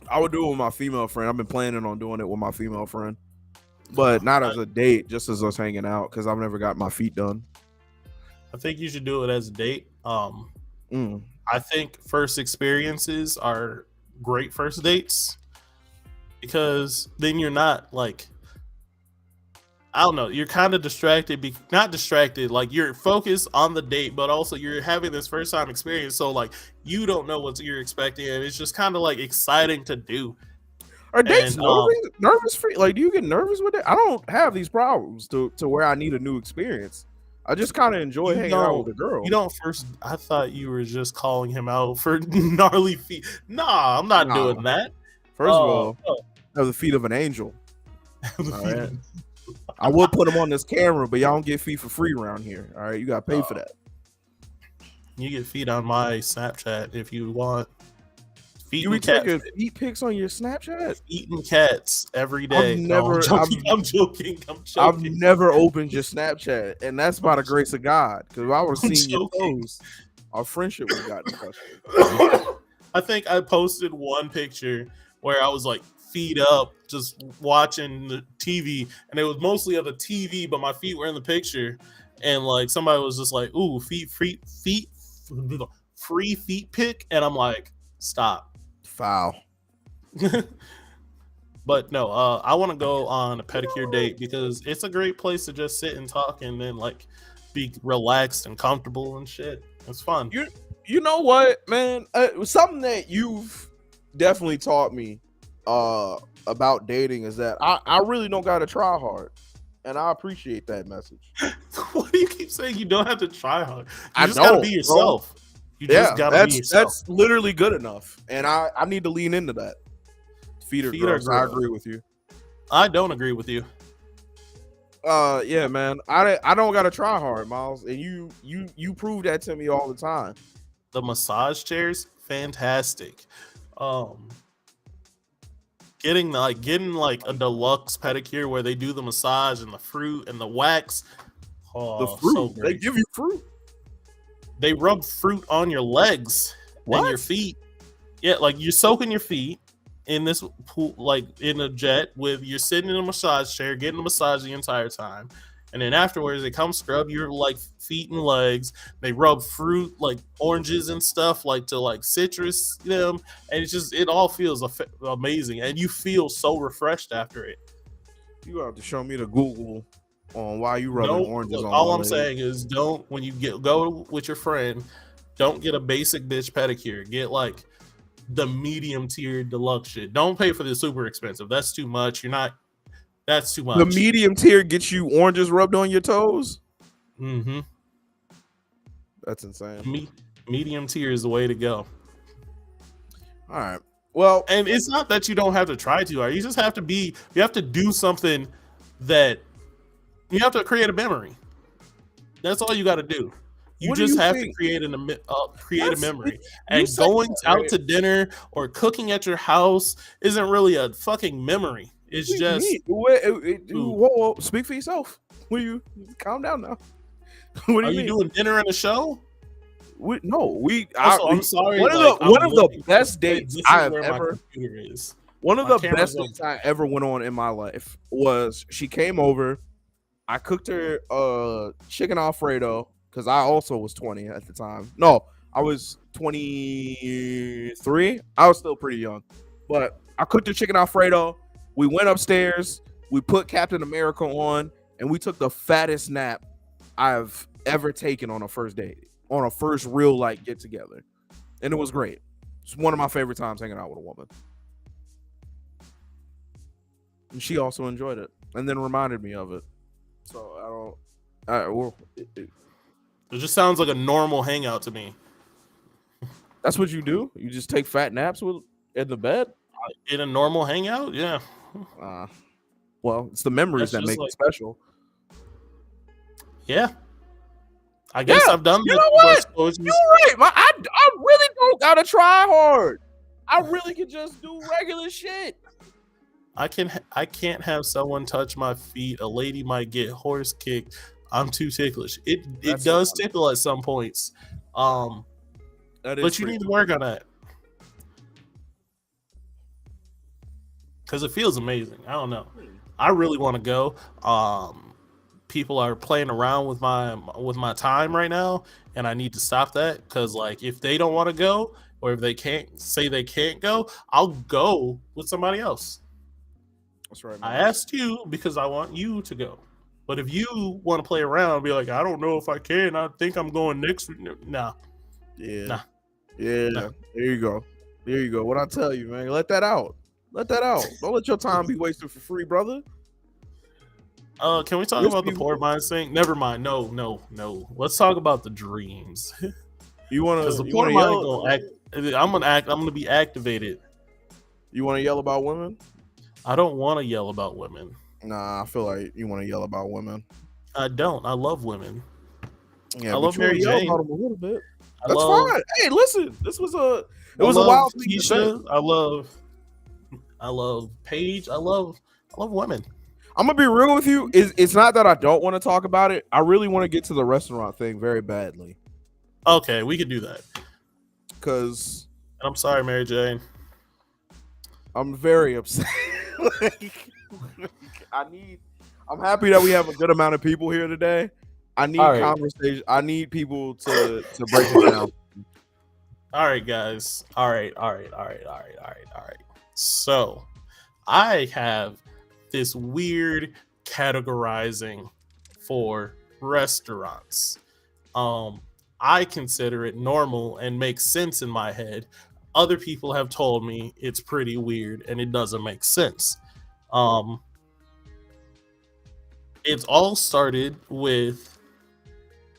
Speaker 2: I would do it with my female friend. I've been planning on doing it with my female friend, but not as a date, just as us hanging out. Because I've never got my feet done.
Speaker 1: I think you should do it as a date.
Speaker 2: Mm.
Speaker 1: I think first experiences are great first dates because then you're not like, I don't know, you're kind of distracted, not distracted, like you're focused on the date, but also you're having this first time experience. So like you don't know what you're expecting, and it's just kind of like exciting to do.
Speaker 2: Are dates
Speaker 1: And,
Speaker 2: nervous free? Like, do you get nervous with it? I don't have these problems to where I need a new experience. I just kind of enjoy hanging out with a girl.
Speaker 1: You don't first. I thought you were just calling him out for gnarly feet. Nah, I'm not doing that.
Speaker 2: First of all, I have the feet of an angel. All right. I would put them on this camera, but y'all don't get feet for free around here. All right, you got to pay for that.
Speaker 1: You get feet on my Snapchat if you want. Feet
Speaker 2: You be
Speaker 1: and cat
Speaker 2: taking feet pics on your Snapchat?
Speaker 1: eating cats every day.
Speaker 2: Never-
Speaker 1: I'm joking.
Speaker 2: I've never opened your Snapchat, and that's by the grace of God. Because if I would have seen your posts, our friendship would have gotten questioned.
Speaker 1: I think I posted one picture where I was like feet up, just watching the TV, and it was mostly of the TV, but my feet were in the picture, and like somebody was just like, "Ooh, free feet pick," and I'm like, "Stop."
Speaker 2: Foul.
Speaker 1: But no, I want to go on a pedicure date because it's a great place to just sit and talk and then like be relaxed and comfortable and shit. It's fun.
Speaker 2: You know what, man? Something that you've definitely taught me about dating is that I really don't gotta try hard, and I appreciate that message.
Speaker 1: Why do you keep saying you don't have to try hard? You
Speaker 2: I
Speaker 1: just gotta
Speaker 2: don't,
Speaker 1: be yourself.
Speaker 2: bro.
Speaker 1: You just gotta be yourself.
Speaker 2: That's literally good enough, and I need to lean into that. Feet are gross. I agree with you.
Speaker 1: I don't agree with you.
Speaker 2: Yeah, man. I don't gotta try hard, Miles, and you prove that to me all the time.
Speaker 1: The massage chairs, fantastic. Getting like a deluxe pedicure where they do the massage and the fruit and the wax. Oh,
Speaker 2: The fruit.
Speaker 1: so great.
Speaker 2: They give you fruit.
Speaker 1: They rub fruit on your legs and your feet. Yeah, like you're soaking your feet in this pool, like in a jet, with you're sitting in a massage chair, getting a massage the entire time, and then afterwards they come scrub your like feet and legs. They rub fruit like oranges and stuff like to like citrus them, and it all feels amazing, and you feel so refreshed after it.
Speaker 2: You have to show me the Google on why you rubbing oranges on.
Speaker 1: All I'm saying is, don't when you go with your friend, don't get a basic bitch pedicure. Get like the medium tier deluxe shit. Don't pay for the super expensive. That's too much. That's too much.
Speaker 2: The medium tier gets you oranges rubbed on your toes.
Speaker 1: Mm-hmm.
Speaker 2: That's insane.
Speaker 1: Medium tier is the way to go.
Speaker 2: All right. Well,
Speaker 1: and it's not that you don't have to try too hard. You just have to you have to do something that you have to create a memory. That's all you got to do. You just have to create a memory. And going out to dinner or cooking at your house isn't really a fucking memory. It's just
Speaker 2: whoa, speak for yourself. Will you calm down now?
Speaker 1: What do you mean? Doing dinner and a show?
Speaker 2: I'm sorry. One of the best dates I have ever. One of the best dates I ever went on in my life was she came over. I cooked her chicken Alfredo. Because I also was 20 at the time. No, I was 23. I was still pretty young. But I cooked the chicken Alfredo. We went upstairs. We put Captain America on. And we took the fattest nap I've ever taken on a first date. On a first real, like, get-together. And it was great. It's one of my favorite times hanging out with a woman. And she also enjoyed it. And then reminded me of it. So,
Speaker 1: it just sounds like a normal hangout to me.
Speaker 2: That's what you do? You just take fat naps in the bed?
Speaker 1: In a normal hangout? Yeah.
Speaker 2: Well, it's the memories that make it special.
Speaker 1: Yeah. I guess I've done
Speaker 2: that. You know what? You're right. I really don't gotta try hard. I really can just do regular shit.
Speaker 1: I can't have someone touch my feet. A lady might get horse kicked. I'm too ticklish. It does tickle at some points. But you need to work on that. Because it feels amazing. I don't know. I really want to go. People are playing around with my time right now, and I need to stop that. Because like, if they don't want to go, or if they can't go, I'll go with somebody else.
Speaker 2: That's right.
Speaker 1: Man. I asked you because I want you to go. But if you want to play around, be like, I don't know if I can. I think I'm going next week. Nah.
Speaker 2: Yeah. Nah. Yeah. Nah. There you go. What I tell you, man. Let that out. Don't let your time be wasted for free, brother.
Speaker 1: Can we talk about the poor minds thing? Never mind. No. Let's talk about the dreams.
Speaker 2: You want to?
Speaker 1: Because the poor mind gonna act. I'm gonna be activated.
Speaker 2: You want to yell about women?
Speaker 1: I don't want to yell about women.
Speaker 2: Nah, I feel like you want to yell about women.
Speaker 1: I don't. I love women.
Speaker 2: Yeah, I love Mary Jane. About them a little bit. That's fine. Hey, listen, it was a wild
Speaker 1: Keisha. I love Paige. I love women.
Speaker 2: I'm gonna be real with you. It's not that I don't want to talk about it. I really want to get to the restaurant thing very badly.
Speaker 1: Okay, we can do that.
Speaker 2: Cause
Speaker 1: I'm sorry, Mary Jane.
Speaker 2: I'm very upset. like, I need. I'm happy that we have a good amount of people here today. I
Speaker 1: All
Speaker 2: need
Speaker 1: right.
Speaker 2: conversation. I need people to break this down.
Speaker 1: All right, guys. All right. So I have this weird categorizing for restaurants. Um, I consider it normal and makes sense in my head. Other people have told me it's pretty weird and it doesn't make sense. Um, it's all started with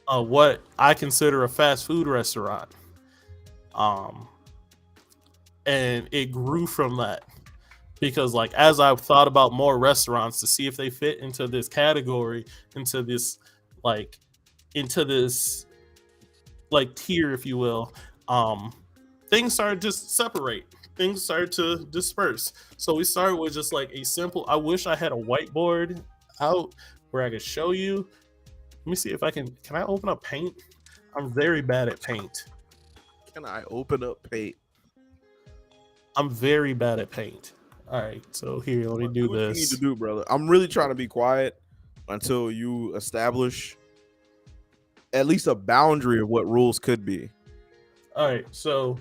Speaker 1: what I consider a fast food restaurant. Um, and it grew from that because like as I've thought about more restaurants to see if they fit into this category, into this like into this like tier, if you will, um, things started to separate. Things started to disperse. So we started with just like a simple. I wish I had a whiteboard out where I could show you. Let me see if I can. Can I open up Paint? I'm very bad at Paint.
Speaker 2: Can I open up Paint?
Speaker 1: I'm very bad at Paint. All right, so here, let me do
Speaker 2: Do what you need to
Speaker 1: this.
Speaker 2: do, brother. I'm really trying to be quiet until you establish at least a boundary of what rules could be.
Speaker 1: All right, so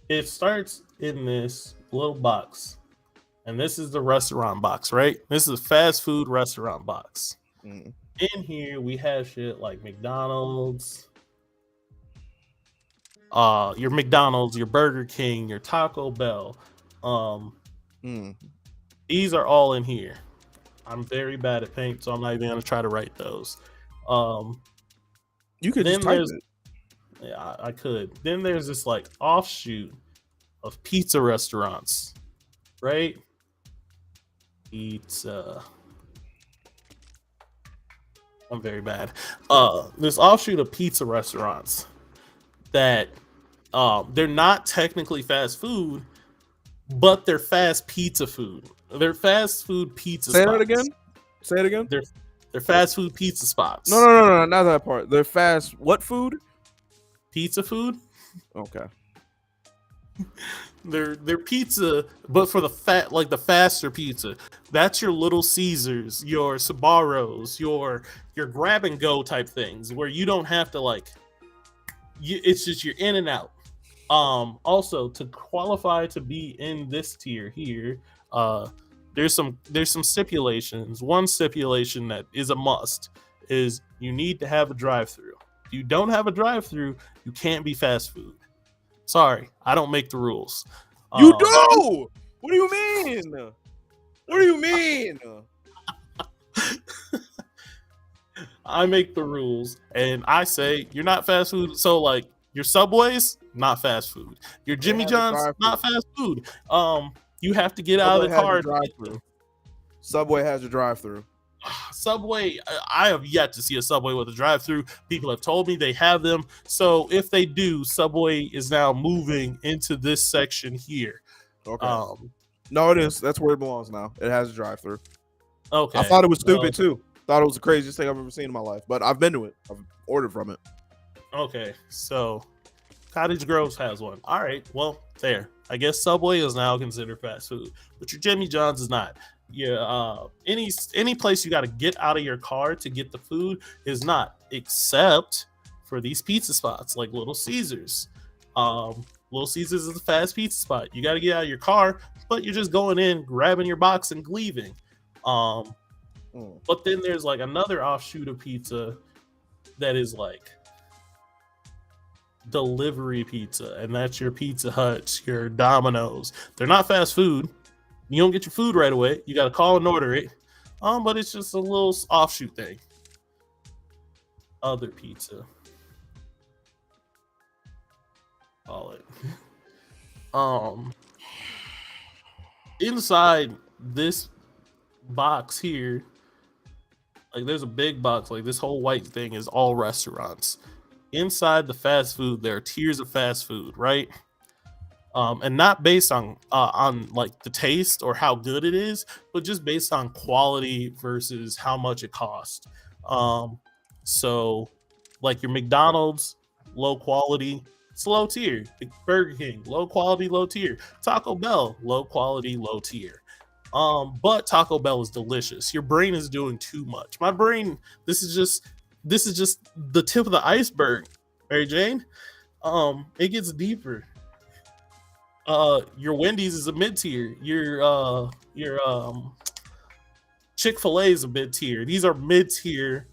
Speaker 1: it starts in this little box, and this is the restaurant box, right? This is a fast food restaurant box.
Speaker 2: Mm.
Speaker 1: In here, we have shit like McDonald's, your McDonald's, your Burger King, your Taco Bell. Um,
Speaker 2: Mm.
Speaker 1: these are all in here. I'm very bad at Paint, so I'm not even gonna try to write those. Um,
Speaker 2: You could
Speaker 1: then
Speaker 2: just type
Speaker 1: there's
Speaker 2: it.
Speaker 1: Yeah, I could. Then there's this like offshoot of pizza restaurants, right? Pizza. I'm very bad. This offshoot of pizza restaurants that they're not technically fast food, but they're fast pizza food. They're fast food pizza
Speaker 2: Say that
Speaker 1: spots.
Speaker 2: again. Say it again.
Speaker 1: They're they're fast food pizza
Speaker 2: No,
Speaker 1: spots.
Speaker 2: no, no, no, not that part. They're fast. What food?
Speaker 1: Pizza food.
Speaker 2: Okay.
Speaker 1: They're pizza, but for the fat, like the faster pizza. That's your Little Caesars, your Sabaros, your grab and go type things where you don't have to like. It's just you're in and out. Also to qualify to be in this tier here, there's some stipulations. One stipulation that is a must is you need to have a drive-through. If you don't have a drive-through, you can't be fast food. Sorry, I don't make the rules.
Speaker 2: You
Speaker 1: Um,
Speaker 2: do. What do you mean? What do you mean?
Speaker 1: I make the rules, and I say you're not fast food. So like your Subways, not fast food. Your
Speaker 2: They
Speaker 1: Jimmy
Speaker 2: have a
Speaker 1: John's,
Speaker 2: drive-through.
Speaker 1: not fast food. You have to get out
Speaker 2: Subway
Speaker 1: of the
Speaker 2: has a
Speaker 1: car.
Speaker 2: drive-through. Subway has a drive-through.
Speaker 1: Subway, I have yet to see a Subway with a drive-through. People have told me they have them. So if they do, Subway is now moving into this section here.
Speaker 2: Okay.
Speaker 1: Um,
Speaker 2: No, it is. That's where it belongs now. It has a drive-through.
Speaker 1: okay.
Speaker 2: I thought it was stupid
Speaker 1: well,
Speaker 2: too. Thought it was the craziest thing I've ever seen in my life. But I've been to it. I've ordered from it.
Speaker 1: Okay, so Cottage Groves has one. All right, well, there. I guess Subway is now considered fast food, but your Jimmy John's is not. Yeah, any place you got to get out of your car to get the food is not, except for these pizza spots like Little Caesars. Little Caesars is a fast pizza spot. You got to get out of your car, but you're just going in, grabbing your box, and leaving. But then there's like another offshoot of pizza that is like delivery pizza, and that's your Pizza Hut, your Domino's. They're not fast food. You don't get your food right away. You got to call and order it. But it's just a little offshoot thing. Other pizza. Call it. Inside this box here, like there's a big box, like this whole white thing is all restaurants. Inside the fast food, there are tiers of fast food, right? And not based on like the taste or how good it is, but just based on quality versus how much it costs. So like your McDonald's, low quality, It's low tier. Burger King, low quality, low tier. Taco Bell, low quality, low tier. But Taco Bell is delicious. Your brain is doing too much. My brain, this is just the tip of the iceberg, Mary Jane. It gets deeper. Your Wendy's is a mid tier. Your Chick-fil-A is a mid tier. These are mid tier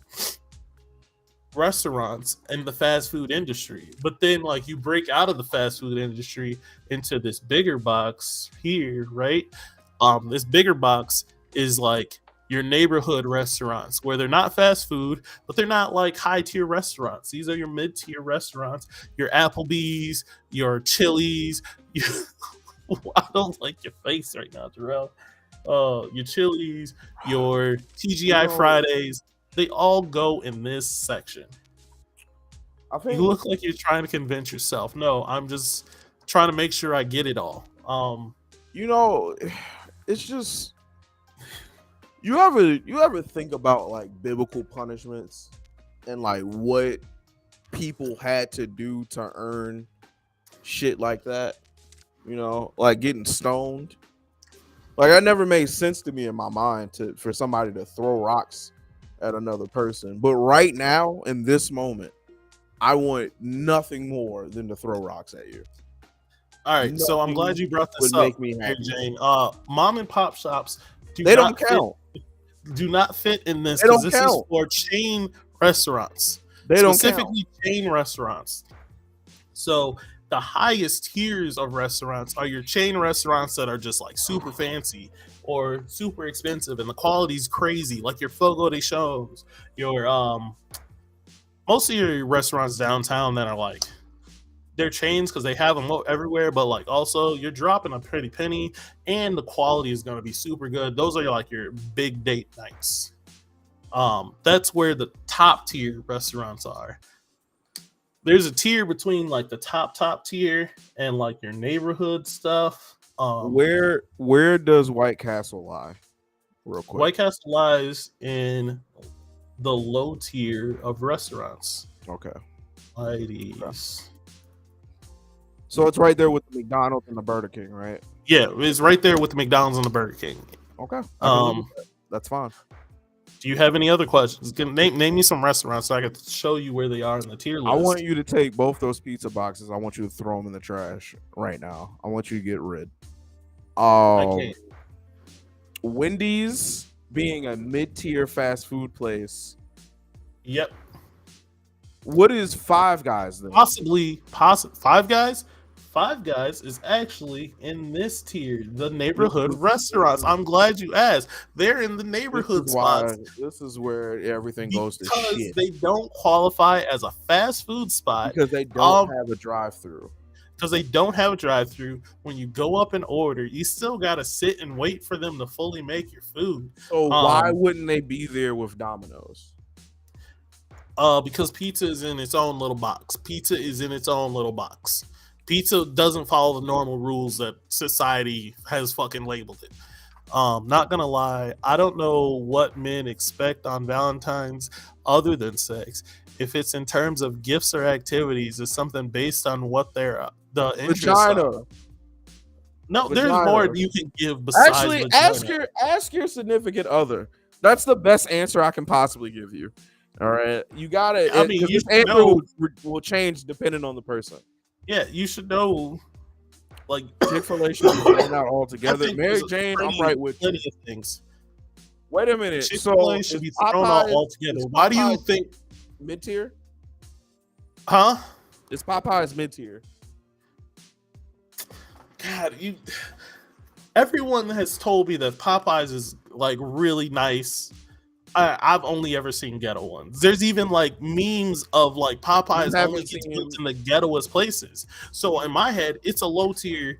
Speaker 1: restaurants in the fast food industry. But then like you break out of the fast food industry into this bigger box here, right? This bigger box is like your neighborhood restaurants where they're not fast food, but they're not like high tier restaurants. These are your mid tier restaurants, your Applebee's, your Chili's. I don't like your face right now, Terrell. Your Chili's, your TGI Fridays, they all go in this section.
Speaker 2: I think
Speaker 1: You look like you're trying to convince yourself. No, I'm just trying to make sure I get it all.
Speaker 2: you know, it's just you ever think about like biblical punishments and like what people had to do to earn shit like that? You know, like getting stoned. Like that never made sense to me in my mind for somebody to throw rocks at another person. But right now, in this moment, I want nothing more than to throw rocks at you.
Speaker 1: All right, so I'm glad you brought this
Speaker 2: Would
Speaker 1: up,
Speaker 2: make me
Speaker 1: Mary
Speaker 2: happy.
Speaker 1: Jane. Mom and pop shops
Speaker 2: They don't count.
Speaker 1: do not fit in this
Speaker 2: They don't
Speaker 1: because this is
Speaker 2: count.
Speaker 1: for chain restaurants.
Speaker 2: They don't count.
Speaker 1: Specifically chain restaurants. So the highest tiers of restaurants are your chain restaurants that are just like super fancy or super expensive and the quality's crazy, like your Fogo de Shows, your most of your restaurants downtown that are like they're chains because they have them everywhere, but like also you're dropping a pretty penny and the quality is going to be super good. Those are like your big date nights. That's where the top tier restaurants are. There's a tier between like the top tier and like your neighborhood stuff.
Speaker 2: Where does White Castle lie? Real quick.
Speaker 1: White Castle lies in the low tier of restaurants.
Speaker 2: Okay.
Speaker 1: Whitey's.
Speaker 2: So it's right there with the McDonald's and the Burger King, right?
Speaker 1: Yeah, it's right there with the McDonald's and the Burger King.
Speaker 2: Okay. That's fine.
Speaker 1: Do you have any other questions? Name me some restaurants so I can show you where they are in the tier list.
Speaker 2: I want you to take both those pizza boxes. I want you to throw them in the trash right now. I want you to get rid.
Speaker 1: I can't.
Speaker 2: Wendy's being a mid-tier fast food place.
Speaker 1: Yep.
Speaker 2: What is Five Guys then?
Speaker 1: Possibly Five Guys. Five Guys is actually in this tier, the neighborhood restaurants. I'm glad you asked. They're in the neighborhood spots.
Speaker 2: This is where everything goes to
Speaker 1: Because
Speaker 2: shit.
Speaker 1: they don't qualify as a fast food spot.
Speaker 2: Because they don't have a drive-through.
Speaker 1: Because they don't have a drive-through. When you go up and order, you still gotta sit and wait for them to fully make your food.
Speaker 2: So why wouldn't they be there with Domino's?
Speaker 1: Because pizza is in its own little box. Pizza is in its own little box. Pizza doesn't follow the normal rules that society has fucking labeled it. Not gonna lie, I don't know what men expect on Valentine's other than sex. If it's in terms of gifts or activities, it's something based on what the interests are. No, there's more you can give besides
Speaker 2: actually
Speaker 1: vagina.
Speaker 2: ask your significant other. That's the best answer I can possibly give you. All right, you got it.
Speaker 1: I mean,
Speaker 2: this answer will change depending on the person.
Speaker 1: Yeah, you should know. Like
Speaker 2: Chick-fil-A should be thrown out altogether. Mary Jane, I'm right with
Speaker 1: plenty of things.
Speaker 2: Wait a minute.
Speaker 1: Chick-fil-A should be thrown out altogether. Why do you think
Speaker 2: mid-tier?
Speaker 1: Huh?
Speaker 2: Is Popeyes mid-tier?
Speaker 1: God, everyone has told me that Popeyes is like really nice. I've only ever seen ghetto ones. There's even like memes of like Popeyes only gets built in the ghettoest places. So in my head, it's a low tier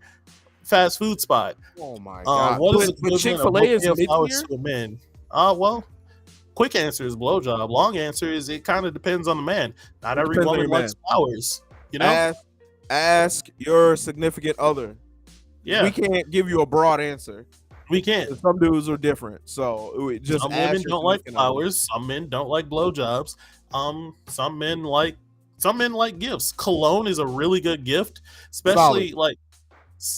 Speaker 1: fast food spot.
Speaker 2: Oh my god!
Speaker 1: What is
Speaker 2: but Chick-fil-A is
Speaker 1: mid-tier? Well, quick answer is blowjob. Long answer is it kind of depends on the man. Not every woman likes flowers. You know.
Speaker 2: Ask your significant other.
Speaker 1: Yeah,
Speaker 2: we can't give you a broad answer.
Speaker 1: We can't.
Speaker 2: Some dudes are different, so just
Speaker 1: some women don't like flowers. Some men don't like blowjobs. Some men like some men like gifts. Cologne is a really good gift, especially
Speaker 2: Solid.
Speaker 1: like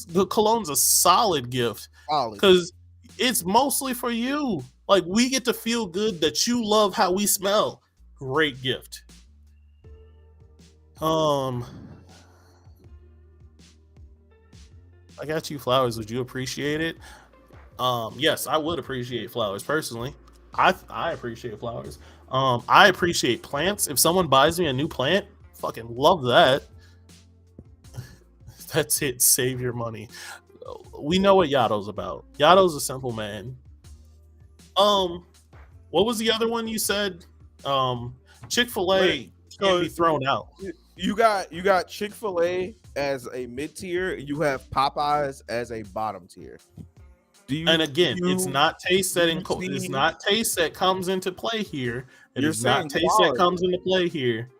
Speaker 1: the cologne's a solid gift
Speaker 2: Solid.
Speaker 1: because it's mostly for you. Like we get to feel good that you love how we smell. Great gift. I got you flowers. Would you appreciate it? Yes, I would appreciate flowers personally. I appreciate flowers. I appreciate plants. If someone buys me a new plant, fucking love that. That's it. Save your money. We know what Yato's about. Yato's a simple man. What was the other one you said? Chick-fil-A can't be thrown out.
Speaker 2: You got Chick-fil-A as a mid tier, and you have Popeyes as a bottom tier.
Speaker 1: And again, it's not taste setting. It's not taste that comes into play here. It is not taste that comes into play here.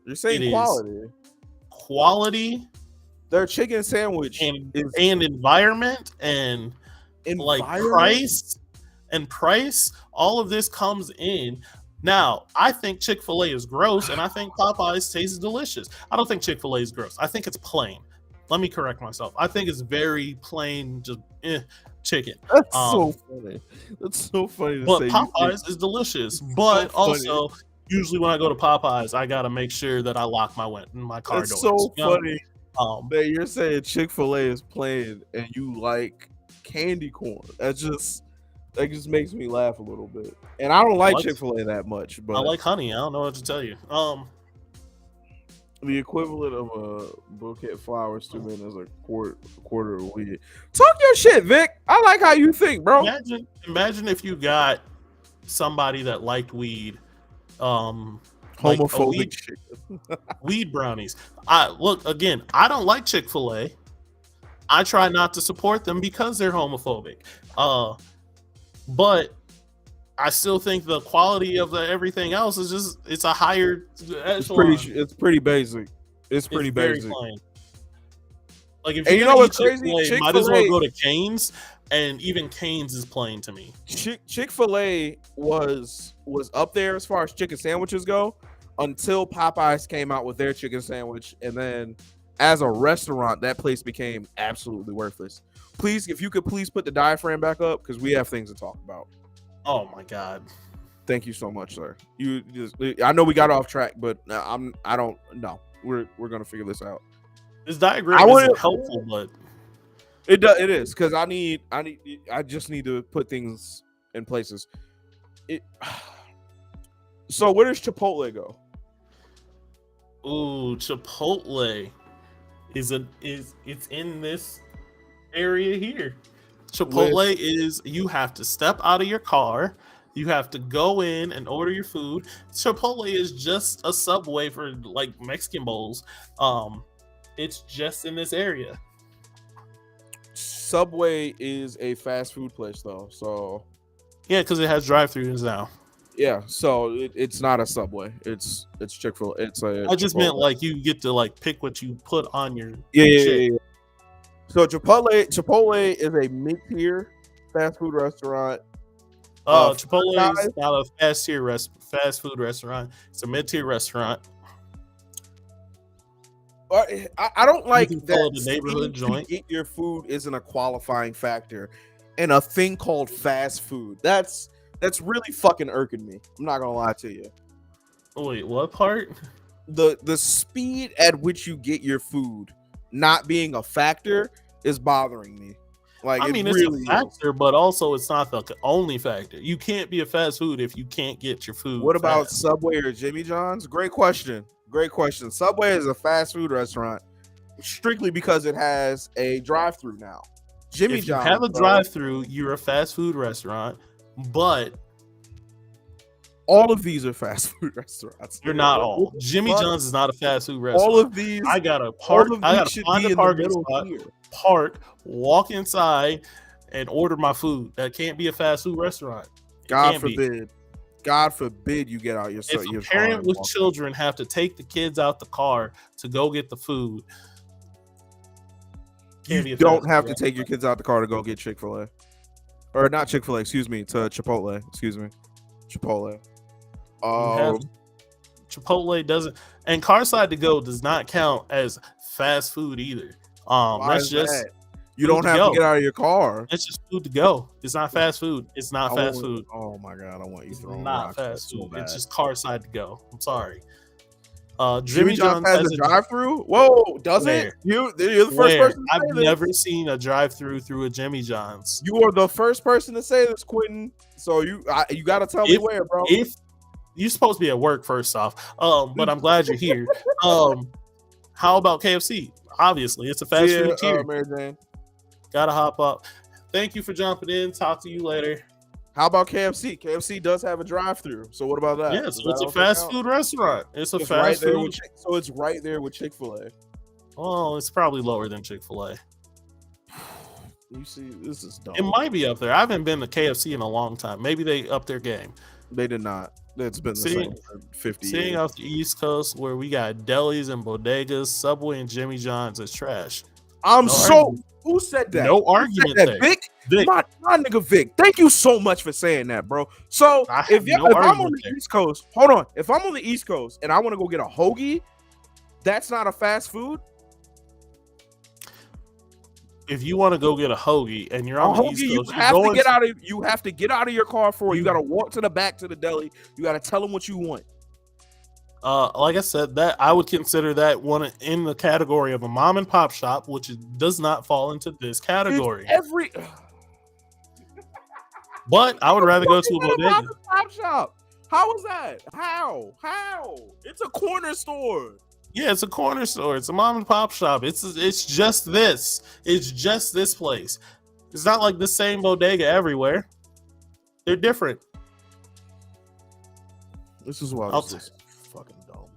Speaker 2: You're saying quality.
Speaker 1: Quality.
Speaker 2: Their chicken sandwich
Speaker 1: and environment and like price. All of this comes in. Now, I think Chick-fil-A is gross, and I think Popeyes tastes delicious. I don't think Chick-fil-A is gross. I think it's plain. Let me correct myself. I think it's very plain, just chicken.
Speaker 2: That's so funny. That's so funny to say.
Speaker 1: But Popeyes is delicious. But also, usually when I go to Popeyes, I gotta make sure that I lock my car doors.
Speaker 2: It's so funny that you're saying Chick-fil-A is plain and you like candy corn. That just makes me laugh a little bit. And I don't like Chick-fil-A that much, but
Speaker 1: I like honey. I don't know what to tell you.
Speaker 2: The equivalent of a bouquet of flowers to men is a quarter of weed. Talk your shit, Vic. I like how you think, bro.
Speaker 1: Imagine if you got somebody that liked weed,
Speaker 2: homophobic shit.
Speaker 1: Weed brownies. I don't like Chick-fil-A. I try not to support them because they're homophobic. But I still think the quality of everything else is it's a higher echelon.
Speaker 2: It's pretty basic. It's pretty basic.
Speaker 1: Plain. Like if you know what's crazy, Chick-fil-A, might as well go to Cane's, and even Cane's is plain to me.
Speaker 2: Chick-fil-A was up there as far as chicken sandwiches go until Popeyes came out with their chicken sandwich, and then as a restaurant, that place became absolutely worthless. Please, if you could please put the diaphragm back up because we have things to talk about.
Speaker 1: Oh my God!
Speaker 2: Thank you so much, sir. I know we got off track, but I don't know. We're gonna figure this out.
Speaker 1: This diagram isn't helpful, but
Speaker 2: it is because I just need to put things in places. So where does Chipotle go?
Speaker 1: Ooh, Chipotle it's in this area here. Chipotle is you have to step out of your car, you have to go in and order your food. Chipotle is just a Subway for like Mexican bowls. It's just in this area.
Speaker 2: Subway is a fast food place though, so
Speaker 1: yeah, because it has drive-thrus now.
Speaker 2: Yeah, so it's not a Subway. It's Chick-fil-A. I
Speaker 1: just meant like you get to like pick what you put on your
Speaker 2: yeah. So Chipotle is a mid-tier fast food restaurant.
Speaker 1: Chipotle is not a fast food restaurant. It's a mid-tier restaurant.
Speaker 2: I don't like that
Speaker 1: the neighborhood joint.
Speaker 2: Get your food isn't a qualifying factor in a thing called fast food. That's really fucking irking me. I'm not gonna lie to you.
Speaker 1: Wait, what part?
Speaker 2: The speed at which you get your food not being a factor is bothering me. Like, I mean,
Speaker 1: it's a factor, but also it's not the only factor. You can't be a fast food if you can't get your food.
Speaker 2: What about Subway or Jimmy John's? Great question. Subway is a fast food restaurant strictly because it has a drive-through now. Jimmy John's,
Speaker 1: you have a drive-through, you're a fast food restaurant, but
Speaker 2: all of these are fast food restaurants.
Speaker 1: You're not all. Jimmy John's is not a fast food restaurant.
Speaker 2: All of these,
Speaker 1: I gotta park. I gotta find a parking spot, park, walk inside, and order my food. That can't be a fast food restaurant.
Speaker 2: God forbid. God forbid you get out your.
Speaker 1: If a parent with children have to take the kids out the car to go get the food,
Speaker 2: you don't have to take your kids out the car to go get Chick-fil-A, or not Chick-fil-A. Excuse me, to Chipotle. Excuse me, Chipotle.
Speaker 1: Chipotle doesn't, and Carside to go does not count as fast food either.
Speaker 2: Why
Speaker 1: That's
Speaker 2: is
Speaker 1: just
Speaker 2: that? You
Speaker 1: food
Speaker 2: don't
Speaker 1: to
Speaker 2: have to
Speaker 1: go.
Speaker 2: get out of your car.
Speaker 1: It's just food to go. It's not fast food. It's not fast food.
Speaker 2: Oh my god, I want you
Speaker 1: It's
Speaker 2: throwing
Speaker 1: not
Speaker 2: rocks.
Speaker 1: fast
Speaker 2: That's so
Speaker 1: food.
Speaker 2: bad.
Speaker 1: It's just Carside to go. I'm sorry.
Speaker 2: Jimmy
Speaker 1: Jimmy
Speaker 2: John's
Speaker 1: John's
Speaker 2: has a drive-through. Whoa, does it?
Speaker 1: Where?
Speaker 2: You're the first
Speaker 1: Where?
Speaker 2: person to
Speaker 1: I've
Speaker 2: say this.
Speaker 1: never seen a drive-through through a Jimmy John's.
Speaker 2: You are the first person to say this, Quentin. So you got to tell me where, bro.
Speaker 1: If you're supposed to be at work, first off, but I'm glad you're here. How about KFC? Obviously, it's a fast food tier.
Speaker 2: Mary Jane.
Speaker 1: Gotta hop up. Thank you for jumping in. Talk to you later.
Speaker 2: How about KFC? KFC does have a drive-through. So what about that?
Speaker 1: Yeah, so it's a fast food restaurant. It's a fast food.
Speaker 2: So it's right there with Chick-fil-A.
Speaker 1: Oh, it's probably lower than Chick-fil-A.
Speaker 2: You see, this is dumb.
Speaker 1: It might be up there. I haven't been to KFC in a long time. Maybe they upped their game.
Speaker 2: They did not. It's been the same for 50 years.
Speaker 1: Seeing off the East Coast where we got delis and bodegas, Subway and Jimmy John's is trash.
Speaker 2: Who said that?
Speaker 1: No argument there.
Speaker 2: Vic? My nigga Vic. Thank you so much for saying that, bro. So if I'm on the East Coast, hold on. If I'm on the East Coast and I want to go get a hoagie, that's not a fast food.
Speaker 1: If you want to go get a hoagie and you're on the East Coast,
Speaker 2: you have to get out of your car for it. You got to walk to the back to the deli. You got to tell them what you want.
Speaker 1: Like I said, that I would consider that one in the category of a mom and pop shop, which does not fall into this category. But I would rather go to a bodega.
Speaker 2: Mom and pop shop. How is that? How? It's a corner store.
Speaker 1: Yeah, it's a corner store. It's a mom and pop shop. It's just this. It's just this place. It's not like the same bodega everywhere. They're different.
Speaker 2: This is why this is fucking dumb.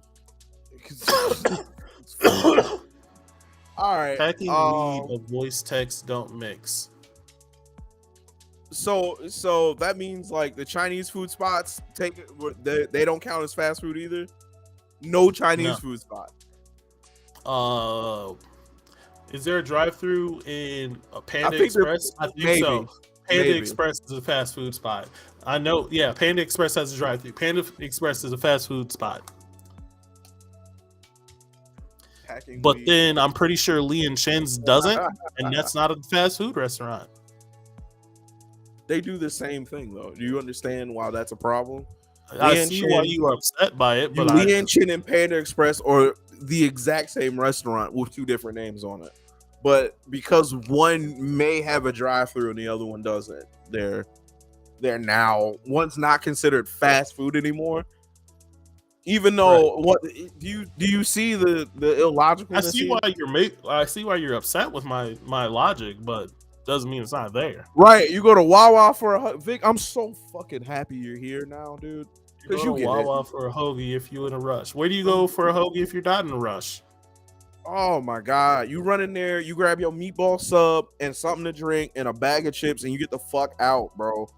Speaker 2: All right.
Speaker 1: Packing weed and voice text don't mix.
Speaker 2: So that means like the Chinese food spots they don't count as fast food either. No Chinese food spot.
Speaker 1: Is there a drive-through in Panda Express? I think so. Panda Express is a fast food spot. I know. Yeah, Panda Express has a drive-through. Panda Express is a fast food spot. But then I'm pretty sure Lee and Chen's doesn't, and that's not a fast food restaurant.
Speaker 2: They do the same thing though. Do you understand why that's a problem?
Speaker 1: I see why you are upset by it, but
Speaker 2: Lee and Chen and Panda Express are the exact same restaurant with two different names on it. But because one may have a drive-through and the other one doesn't, they're now one's not considered fast food anymore. Even though what do you see the illogical?
Speaker 1: I see why you're upset with my logic, but doesn't mean it's not there.
Speaker 2: Right, you go to Wawa for a Vic. I'm so fucking happy you're here now, dude.
Speaker 1: Because you go to Wawa for a hoagie if you're in a rush. Where do you go for a hoagie if you're not in a rush?
Speaker 2: Oh my god, you run in there, you grab your meatball sub and something to drink and a bag of chips, and you get the fuck out, bro.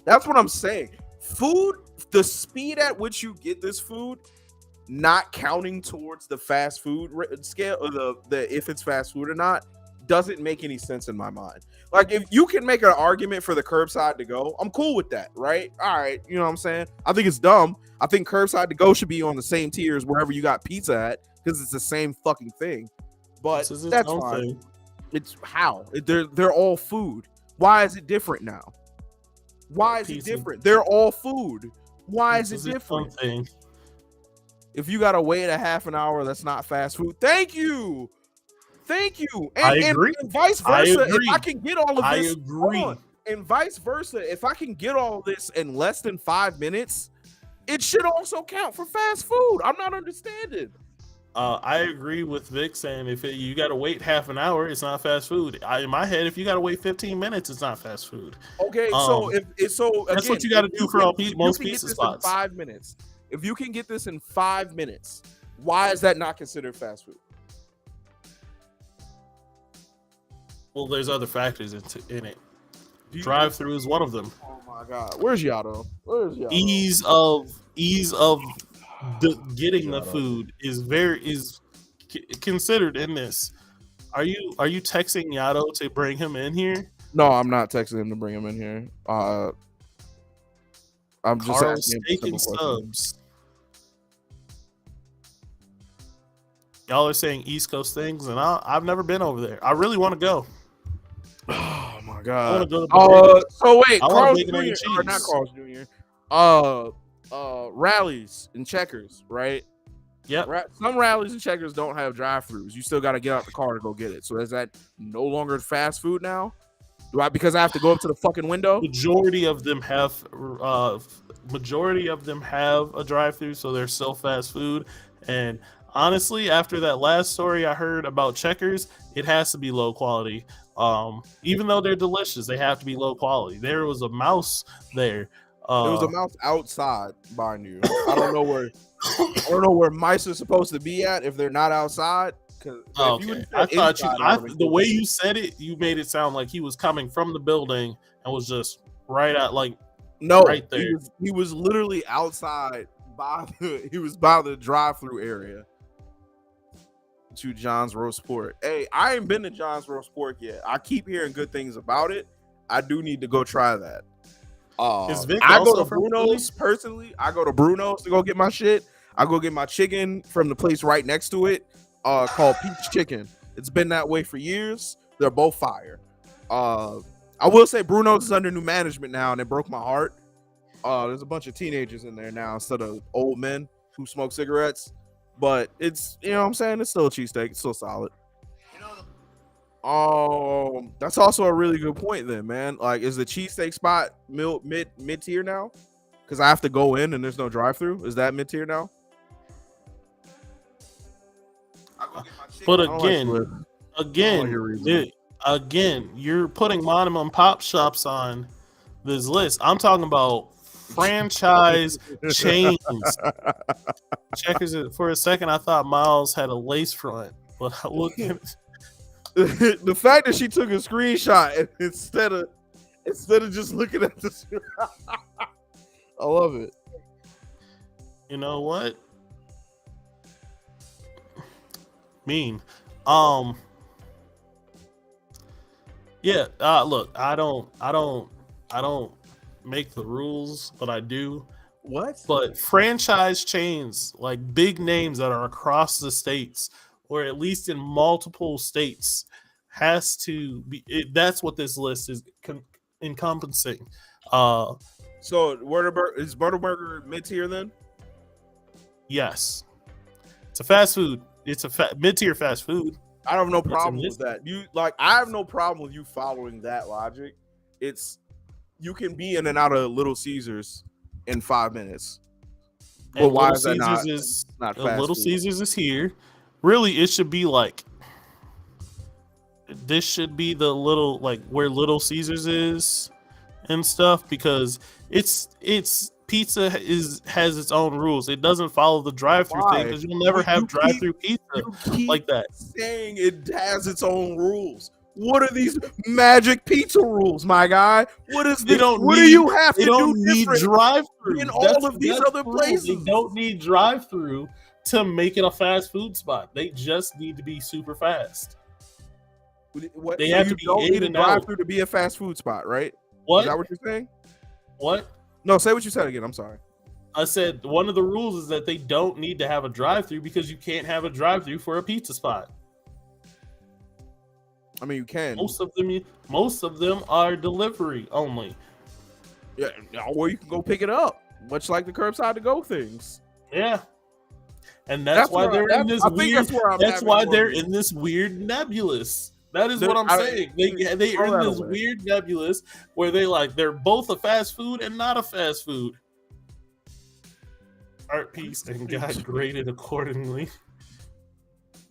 Speaker 2: That's what I'm saying. Food, the speed at which you get this food, not counting towards the fast food scale or the if it's fast food or not, doesn't make any sense in my mind. Like, if you can make an argument for the curbside to go, I'm cool with that, right? All right, you know what I'm saying? I think it's dumb. I think curbside to go should be on the same tier as wherever you got pizza at, because it's the same fucking thing. But that's fine. It's how they're all food. Why is it different now? Why is it different? They're all food. Why is it different? If you gotta wait a half an hour, that's not fast food. Thank you. And,
Speaker 1: I agree.
Speaker 2: And vice versa. If I can get all of this,
Speaker 1: I agree.
Speaker 2: And vice versa, if I can get all this in less than 5 minutes, it should also count for fast food. I'm not understanding.
Speaker 1: I agree with Vic saying if you got to wait half an hour, it's not fast food. In my head, if you got to wait 15 minutes, it's not fast food.
Speaker 2: Okay, that's
Speaker 1: what you got to do for most pizza spots.
Speaker 2: 5 minutes. If you can get this in 5 minutes, why is that not considered fast food?
Speaker 1: Well, there's other factors in it. Drive-through is one of them.
Speaker 2: Oh my god, where's Yato?
Speaker 1: Ease of getting the food is considered in this. Are you texting Yato to bring him in here?
Speaker 2: No, I'm not texting him to bring him in here. I'm just asking
Speaker 1: steak and subs. Y'all are saying East Coast things, and I've never been over there. I really want to go.
Speaker 2: Oh my
Speaker 1: I want to
Speaker 2: god.
Speaker 1: go to Virginia.
Speaker 2: So wait,
Speaker 1: I want a
Speaker 2: Carl's
Speaker 1: bacon, egg, and
Speaker 2: Jr. or not
Speaker 1: cheese.
Speaker 2: Carl's Jr. Rallies and checkers, right?
Speaker 1: Yep.
Speaker 2: Some rallies and checkers don't have drive-throughs. You still got to get out the car to go get it. So is that no longer fast food now? Because I have to go up to the fucking window?
Speaker 1: Majority of them have a drive-through, so they're still fast food. And honestly, after that last story I heard about Checkers, it has to be low quality. Even though they're delicious, they have to be low quality. There was a mouse there.
Speaker 2: There was a mouse outside behind you. I don't know where mice are supposed to be at if they're not outside.
Speaker 1: Okay. I thought the way you said it, you made it sound like he was coming from the building and was just right out, like right there.
Speaker 2: He was literally outside by the drive-through area to John's Roast Pork. Hey, I ain't been to John's Roast Pork yet. I keep hearing good things about it. I do need to go try that. I go to Bruno's personally. I go to Bruno's to go get my shit. I go get my chicken from the place right next to it, called Peach Chicken. It's been that way for years. They're both fire. I will say Bruno's is under new management now, and it broke my heart. There's a bunch of teenagers in there now instead of old men who smoke cigarettes. But it's, you know what I'm saying? It's still a cheesesteak. It's still solid. That's also a really good point then, man. Like, is the cheesesteak spot mid tier now? Because I have to go in and there's no drive-through. Is that mid tier now?
Speaker 1: But again, you're putting mom and pop shops on this list. I'm talking about franchise chains. Checkers. For a second, I thought Miles had a lace front, but I look at it.
Speaker 2: The fact that she took a screenshot instead of just looking at the I love it.
Speaker 1: You know what? Mean. Yeah, look, I don't make the rules, but I do.
Speaker 2: What?
Speaker 1: But franchise chains, like big names that are across the states, or at least in multiple states, has to be. That's what this list is encompassing.
Speaker 2: So is Whataburger mid tier then?
Speaker 1: Yes, it's a fast food. It's a mid tier fast food.
Speaker 2: I have no problem with that. I have no problem with you following that logic. You can be in and out of Little Caesars in 5 minutes.
Speaker 1: But why is that not fast Little food? Caesars is here. Really, it should be like this should be the little, like where Little Caesars is and stuff, because it's pizza has its own rules. It doesn't follow the drive-through thing, because you'll never have drive-through pizza like that.
Speaker 2: Saying it has its own rules. What are these magic pizza rules, my guy? What is this? What do you have to do? They don't need
Speaker 1: drive-through
Speaker 2: in all of these other places.
Speaker 1: They don't need drive-through to make it a fast food spot. They just need to be super fast.
Speaker 2: They have to be need a drive-through to be a fast food spot, right?
Speaker 1: What?
Speaker 2: Is that what you're saying?
Speaker 1: What?
Speaker 2: No, say what you said again. I'm sorry.
Speaker 1: I said one of the rules is that they don't need to have a drive-through, because you can't have a drive-through for a pizza spot.
Speaker 2: I mean, you can.
Speaker 1: Most of them are delivery only.
Speaker 2: Yeah, or you can go pick it up, much like the curbside to go things.
Speaker 1: Yeah, and that's why they're in this weird. That's why they're in this weird nebulous. That is what I'm saying. They are in this weird nebulous where they're both a fast food and not a fast food. Art piece and got graded accordingly.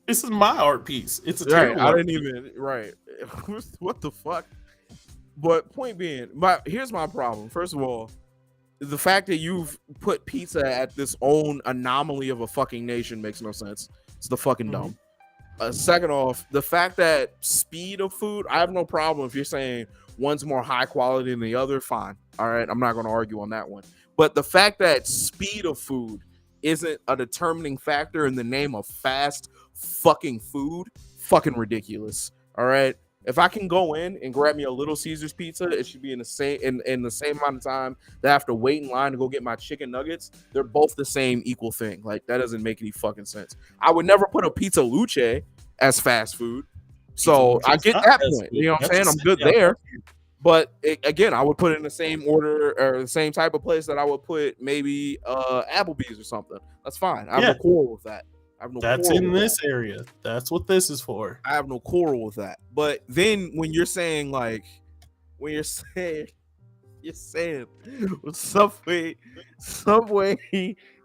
Speaker 1: This is my art piece. It's a terrible.
Speaker 2: I didn't even What the fuck? But point being, here's my problem. First of all, the fact that you've put pizza at this own anomaly of a fucking nation makes no sense. It's the fucking dumb. Second off, the fact that speed of food, I have no problem if you're saying one's more high quality than the other. Fine. All right. I'm not going to argue on that one. But the fact that speed of food isn't a determining factor in the name of fast fucking food, fucking ridiculous. All right. If I can go in and grab me a Little Caesars pizza, it should be in the same amount of time that I have to wait in line to go get my chicken nuggets. They're both the same equal thing. Like that doesn't make any fucking sense. I would never put a Pizza Luce as fast food. So I get that point. You know what I'm saying? I'm good there. But again, I would put it in the same order or the same type of place that I would put maybe Applebee's or something. That's fine. I have no quarrel with that. I have no
Speaker 1: That's in this area. That's what this is for.
Speaker 2: I have no quarrel with that. But then when you're saying Subway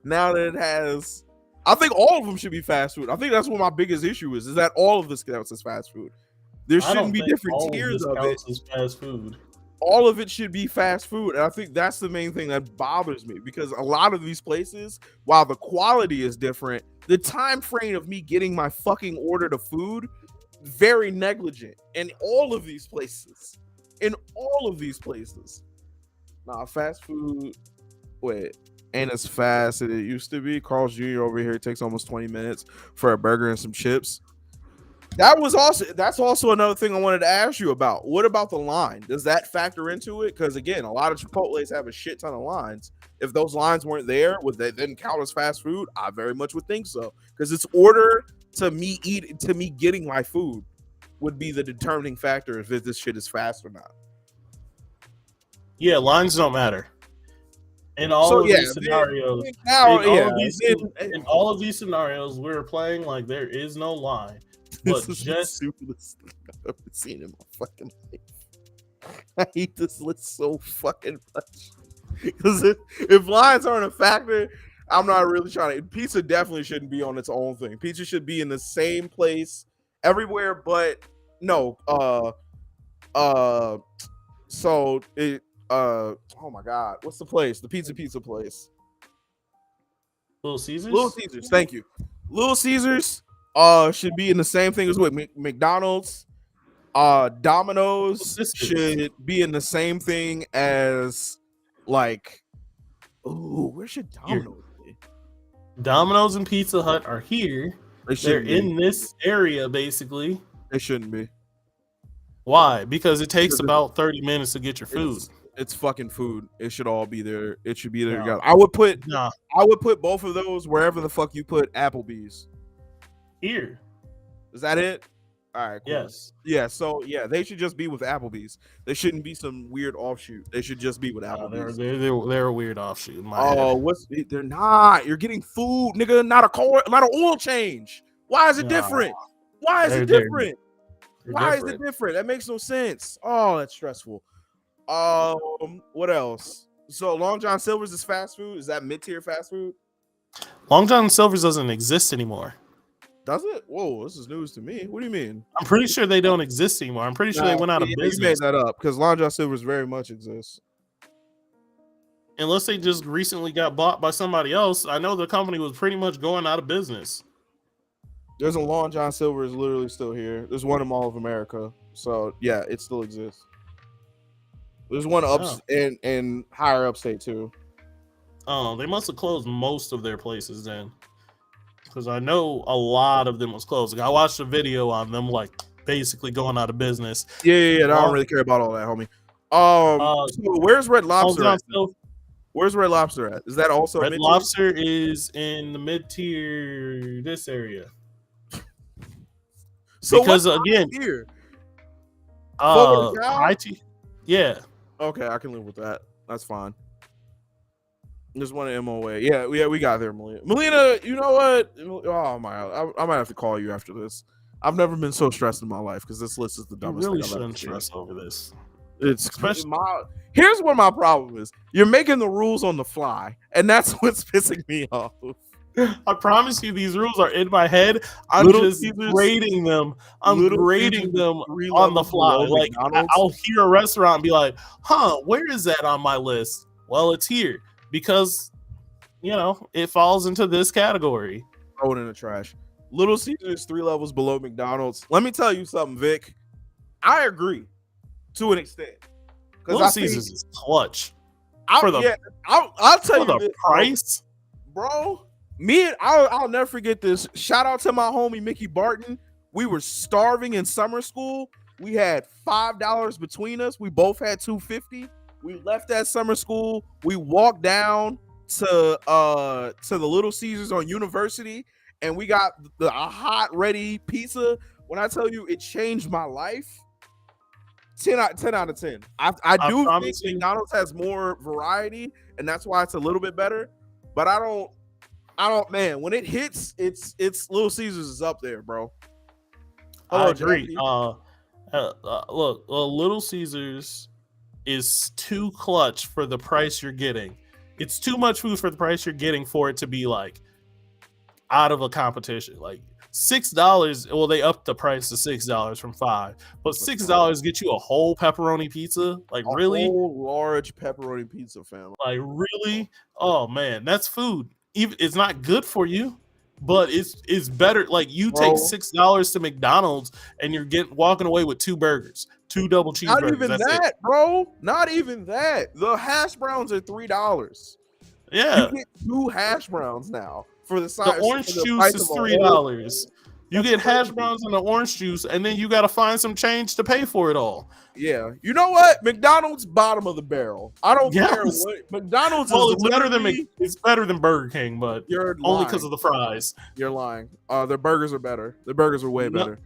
Speaker 2: now that it has, I think all of them should be fast food. I think that's what my biggest issue is that all of this counts as fast food. There shouldn't be different tiers of it.
Speaker 1: As fast food.
Speaker 2: All of it should be fast food. And I think that's the main thing that bothers me because a lot of these places, while the quality is different, the time frame of me getting my fucking order of food, very negligent in all of these places. Nah, fast food, ain't as fast as it used to be. Carl's Jr. over here takes almost 20 minutes for a burger and some chips. That's also another thing I wanted to ask you about. What about the line? Does that factor into it? Because again, a lot of Chipotle's have a shit ton of lines. If those lines weren't there, would they then count as fast food? I very much would think so. Because it's order to me getting my food would be the determining factor if this shit is fast or not.
Speaker 1: Yeah, lines don't matter. In all of these scenarios, in all of these scenarios, we're playing like there is no line. But
Speaker 2: this
Speaker 1: just
Speaker 2: is the stupidest thing I've ever seen in my fucking life. I hate this list so fucking much. Because if lines aren't a factor, I'm not really trying to. Pizza definitely shouldn't be on its own thing. Pizza should be in the same place everywhere, but no. So it. Oh my god, what's the place? The pizza place.
Speaker 1: Little Caesars.
Speaker 2: Little Caesars. Thank you. Little Caesars. Should be in the same thing as McDonald's. Domino's should be in the same thing as like. Ooh, where should Domino's be?
Speaker 1: Domino's and Pizza Hut are here. They're in this area, basically.
Speaker 2: They shouldn't be.
Speaker 1: Why? Because it takes about 30 minutes to get your food.
Speaker 2: It's fucking food. It should all be there. It should be there. No. I would put both of those wherever the fuck you put Applebee's.
Speaker 1: Here.
Speaker 2: Is that it? All right, cool.
Speaker 1: Yes.
Speaker 2: Yeah, so yeah, they should just be with Applebee's. They shouldn't be some weird offshoot. They should just be with Applebee's.
Speaker 1: They're a weird offshoot.
Speaker 2: They're not. You're getting food, nigga, not an oil change. Why is it different? Why is it different? Why is it different? That makes no sense. Oh, that's stressful. What else? So Long John Silver's is fast food? Is that mid-tier fast food?
Speaker 1: Long John Silver's doesn't exist anymore.
Speaker 2: Does it? Whoa, this is news to me. What do you mean?
Speaker 1: I'm pretty sure they don't exist anymore. I'm pretty sure they went out of business.
Speaker 2: You made that up because Long John Silver's very much exists.
Speaker 1: Unless they just recently got bought by somebody else. I know the company was pretty much going out of business.
Speaker 2: There's a Long John Silver is literally still here. There's one in Mall of America. So yeah, it still exists. There's one in higher upstate too.
Speaker 1: Oh, they must have closed most of their places then. Because I know a lot of them was closed. Like, I watched a video on them like basically going out of business.
Speaker 2: Yeah. I don't really care about all that, homie. So where's Red Lobster at? Where's Red Lobster at? Is that also
Speaker 1: Red Lobster is in the mid-tier this area.
Speaker 2: So
Speaker 1: because again
Speaker 2: here?
Speaker 1: IT. Yeah.
Speaker 2: Okay, I can live with that. That's fine. There's one in MOA. Yeah, we got there, Melina. Melina, you know what? Oh my god, I might have to call you after this. I've never been so stressed in my life because this list is the dumbest.
Speaker 1: You really shouldn't stress over this.
Speaker 2: It's especially here's what my problem is. You're making the rules on the fly, and that's what's pissing me off.
Speaker 1: I promise you, these rules are in my head. I'm just grading them. I'm grading them on the fly. Like I'll hear a restaurant and be like, "Huh, where is that on my list?" Well, it's here because it falls into this category.
Speaker 2: Throw it in the trash. Little Caesars 3 levels below McDonald's. Let me tell you something, Vic. I agree to an extent.
Speaker 1: Little Caesars is clutch.
Speaker 2: I'll tell you
Speaker 1: the price,
Speaker 2: bro. I'll never forget this. Shout out to my homie Mickey Barton. We were starving in summer school, We had $5 between us. We both had $2.50. We left that summer school. We walked down to the Little Caesars on University, and we got a hot ready pizza. When I tell you it changed my life, 10 out of 10. I
Speaker 1: I
Speaker 2: do think
Speaker 1: promise you.
Speaker 2: McDonald's has more variety, and that's why it's a little bit better. But I don't, man. When it hits, it's Little Caesars is up there, bro.
Speaker 1: I
Speaker 2: Hello,
Speaker 1: agree.
Speaker 2: Jackie.
Speaker 1: Look, Little Caesars is too clutch for the price you're getting. It's too much food for the price you're getting for it to be like out of a competition. Like $6. Well, they upped the price to $6 from $5, but $6 get you a whole pepperoni pizza. Like
Speaker 2: A
Speaker 1: really?
Speaker 2: whole large pepperoni pizza, family.
Speaker 1: Like really? Oh man, that's food. Even it's not good for you, but it's better. Like you take
Speaker 2: Bro,
Speaker 1: $6 to McDonald's and you're walking away with 2 burgers, 2 double
Speaker 2: not
Speaker 1: cheeseburgers.
Speaker 2: even
Speaker 1: That's it.
Speaker 2: that, bro. Not even that. The hash browns are $3.
Speaker 1: Yeah.
Speaker 2: You get 2 hash browns now for the
Speaker 1: The
Speaker 2: size.
Speaker 1: orange
Speaker 2: For the
Speaker 1: juice
Speaker 2: price
Speaker 1: is
Speaker 2: of a whole.
Speaker 1: $3. You
Speaker 2: That's
Speaker 1: get hash
Speaker 2: crazy.
Speaker 1: browns and the orange juice, and then you got to find some change to pay for it all.
Speaker 2: Yeah, you know what? McDonald's bottom of the barrel. I don't care
Speaker 1: Yes.
Speaker 2: what McDonald's
Speaker 1: Well,
Speaker 2: is.
Speaker 1: it's better than Burger King, but
Speaker 2: You're
Speaker 1: only
Speaker 2: lying.
Speaker 1: because of the fries.
Speaker 2: You're lying. Their burgers are better. Their burgers are way better.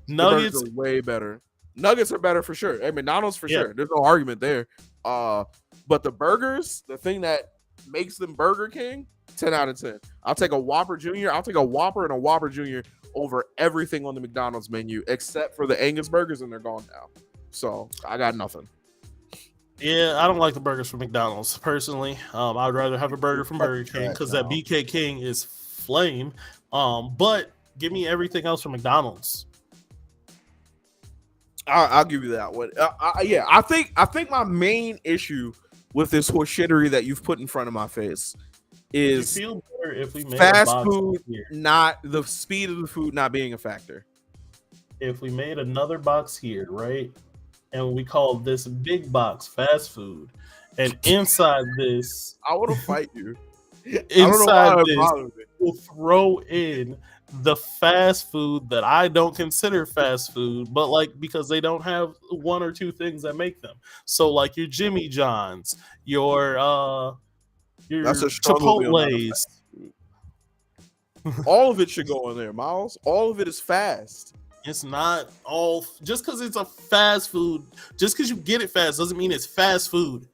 Speaker 1: Nuggets.
Speaker 2: The burgers are way better. Nuggets are better for sure. Hey, McDonald's for
Speaker 1: Yeah.
Speaker 2: sure. There's no argument there. But the burgers, the thing that makes them Burger King, 10 out of 10. I'll take a Whopper Jr. I'll take a Whopper and a Whopper Jr. over everything on the McDonald's menu except for the Angus burgers, and they're gone now. So I got nothing.
Speaker 1: Yeah, I don't like the burgers from McDonald's personally. I'd rather have a burger from Burger King because that BK King is flame. But give me everything else from McDonald's.
Speaker 2: I'll give you that one. Yeah, I think my main issue with this horseshittery that you've put in front of my face is
Speaker 1: Would you feel better if we made
Speaker 2: fast
Speaker 1: a box
Speaker 2: food,
Speaker 1: here?
Speaker 2: not the speed of the food not being a factor.
Speaker 1: If we made another box here, right? And we called this big box fast food. And inside this,
Speaker 2: I want to fight you.
Speaker 1: inside
Speaker 2: I don't know why it
Speaker 1: this,
Speaker 2: bothers me.
Speaker 1: we'll throw in the fast food that I don't consider fast food, but like because they don't have 1 or 2 things that make them. So like your Jimmy John's, your
Speaker 2: That's a struggle to be
Speaker 1: Chipotle's.
Speaker 2: All of it should go in there, Miles. All of it is fast.
Speaker 1: It's not all just because it's a fast food. Just because you get it fast doesn't mean it's fast food.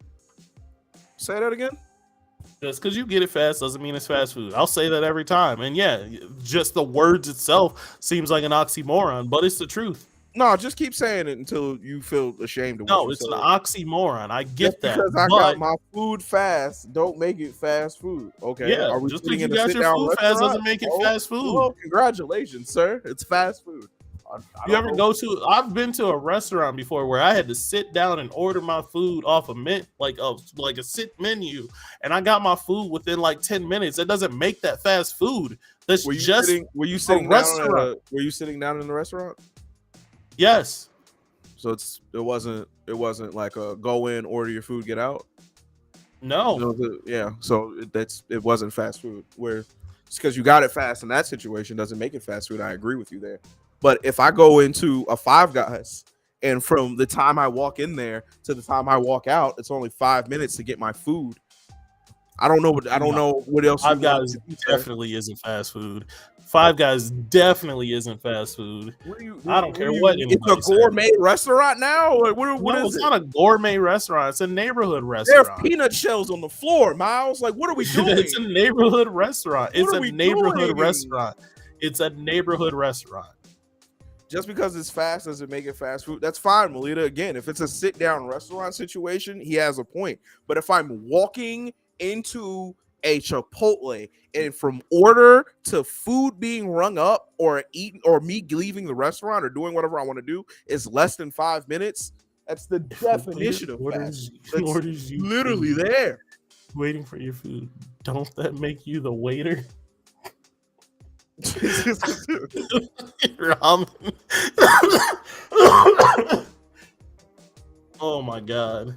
Speaker 2: Say that again.
Speaker 1: Just because you get it fast doesn't mean it's fast food. I'll say that every time. And yeah, just the words itself seems like an oxymoron, but it's the truth.
Speaker 2: No, just keep saying it until you feel ashamed of what
Speaker 1: No,
Speaker 2: you
Speaker 1: it's
Speaker 2: said.
Speaker 1: an oxymoron. I get
Speaker 2: Just
Speaker 1: that.
Speaker 2: because I
Speaker 1: but
Speaker 2: got my food fast, don't make it fast food. Okay.
Speaker 1: yeah,
Speaker 2: Are we
Speaker 1: just
Speaker 2: sitting
Speaker 1: because you
Speaker 2: in a
Speaker 1: got your
Speaker 2: sit-down
Speaker 1: food fast
Speaker 2: restaurant?
Speaker 1: doesn't make it
Speaker 2: Oh,
Speaker 1: fast food.
Speaker 2: Well, congratulations, sir. It's fast food.
Speaker 1: You ever go to? I've been to a restaurant before where I had to sit down and order my food off a like a sit menu, and I got my food within like 10 minutes. That doesn't make that fast food. That's
Speaker 2: Were you
Speaker 1: just
Speaker 2: sitting down
Speaker 1: restaurant.
Speaker 2: were you sitting down in the restaurant?
Speaker 1: Yes.
Speaker 2: So it wasn't like a go in, order your food, get out.
Speaker 1: No.
Speaker 2: Yeah. So it wasn't fast food. Where just because you got it fast in that situation doesn't make it fast food. I agree with you there. But if I go into a Five Guys and from the time I walk in there to the time I walk out, it's only 5 minutes to get my food. I don't know what else.
Speaker 1: Five Guys definitely isn't fast food. Five Guys definitely isn't fast food. I don't care what anybody
Speaker 2: It's a gourmet restaurant now. Or what is
Speaker 1: it's
Speaker 2: it?
Speaker 1: not a gourmet restaurant. It's a neighborhood restaurant.
Speaker 2: There's peanut shells on the floor, Miles. Like, what are we doing?
Speaker 1: It's a neighborhood restaurant.
Speaker 2: What are we doing?
Speaker 1: It's a neighborhood restaurant.
Speaker 2: Just because it's fast doesn't make it fast food. That's fine, Melita. Again, if it's a sit-down restaurant situation, he has a point. But if I'm walking into a Chipotle and from order to food being rung up or eaten or me leaving the restaurant or doing whatever I want to do is less than 5 minutes, that's the definition of fast. That's literally there.
Speaker 1: Waiting for your food. Don't that make you the waiter? Ramen. Oh my god.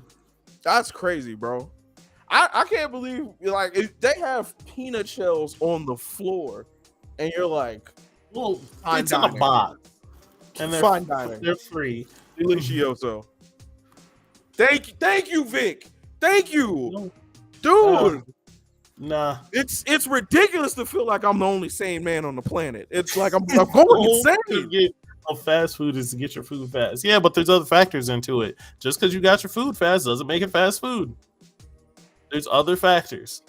Speaker 2: That's crazy, bro. I can't believe like if they have peanut shells on the floor and you're like,
Speaker 1: well,
Speaker 2: fine
Speaker 1: it's in a
Speaker 2: dining.
Speaker 1: box. and
Speaker 2: Fine dining.
Speaker 1: they're free.
Speaker 2: Delicioso. Thank you, Vic. Thank you,
Speaker 1: No.
Speaker 2: dude.
Speaker 1: Nah.
Speaker 2: It's ridiculous to feel like I'm the only sane man on the planet. It's like I'm going insane.
Speaker 1: Get fast food is to get your food fast. Yeah, but there's other factors into it. Just because you got your food fast doesn't make it fast food. There's other factors.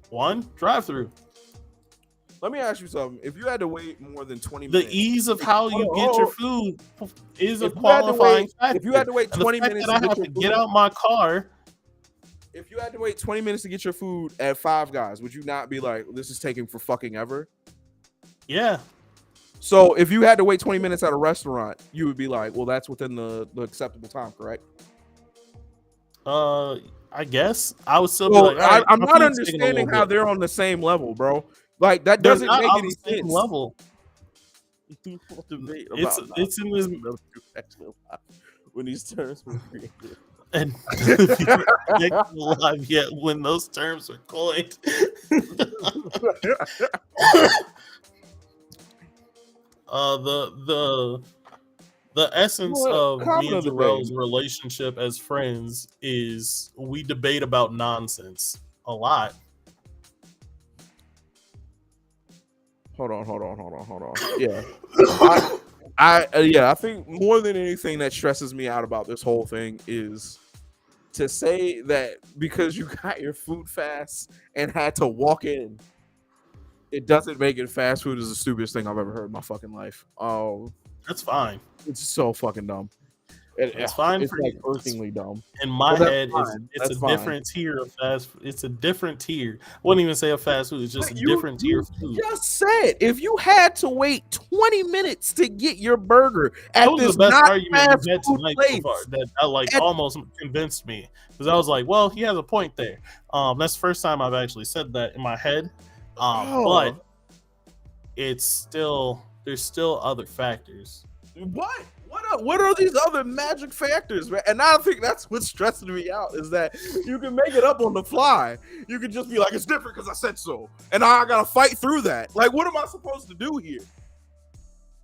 Speaker 1: One, drive-through.
Speaker 2: Let me ask you something. If you had to wait more than 20
Speaker 1: The
Speaker 2: minutes,
Speaker 1: ease of how you get your food is a qualifying factor.
Speaker 2: If you had to wait 20 minutes
Speaker 1: I have to get out my car.
Speaker 2: If you had to wait 20 minutes to get your food at Five Guys, would you not be like, this is taking for fucking ever?
Speaker 1: Yeah.
Speaker 2: So if you had to wait 20 minutes at a restaurant, you would be like, well, that's within the acceptable time, correct?
Speaker 1: I guess I would still be like, right,
Speaker 2: I'm not understanding how they're on the same level, bro. Like that doesn't make any sense.
Speaker 1: Level. It's in this
Speaker 2: when these terms were created.
Speaker 1: And alive yet when those terms were coined. The essence of me and Jarrell's relationship as friends is we debate about nonsense a lot.
Speaker 2: Hold on. Yeah. I think more than anything that stresses me out about this whole thing is to say that because you got your food fast and had to walk in, it doesn't make it fast food is the stupidest thing I've ever heard in my fucking life.
Speaker 1: That's fine.
Speaker 2: It's so fucking dumb.
Speaker 1: It's fine.
Speaker 2: It's
Speaker 1: for
Speaker 2: like
Speaker 1: you.
Speaker 2: earthingly dumb.
Speaker 1: In my head, it's a
Speaker 2: fine.
Speaker 1: different tier of fast. It's a different tier. I wouldn't even say a fast food. It's just a different tier of food.
Speaker 2: Just said if you had to wait 20 minutes to get your burger at this
Speaker 1: the best
Speaker 2: not
Speaker 1: argument
Speaker 2: fast
Speaker 1: you had
Speaker 2: food
Speaker 1: tonight
Speaker 2: place,
Speaker 1: so far that almost convinced me, because I was like, well, he has a point there. That's the first time I've actually said that in my head. But it's still there's still other factors.
Speaker 2: What are these other magic factors, man? And I think that's what's stressing me out is that you can make it up on the fly. You can just be like, it's different because I said so. And now I gotta fight through that. Like, what am I supposed to do here?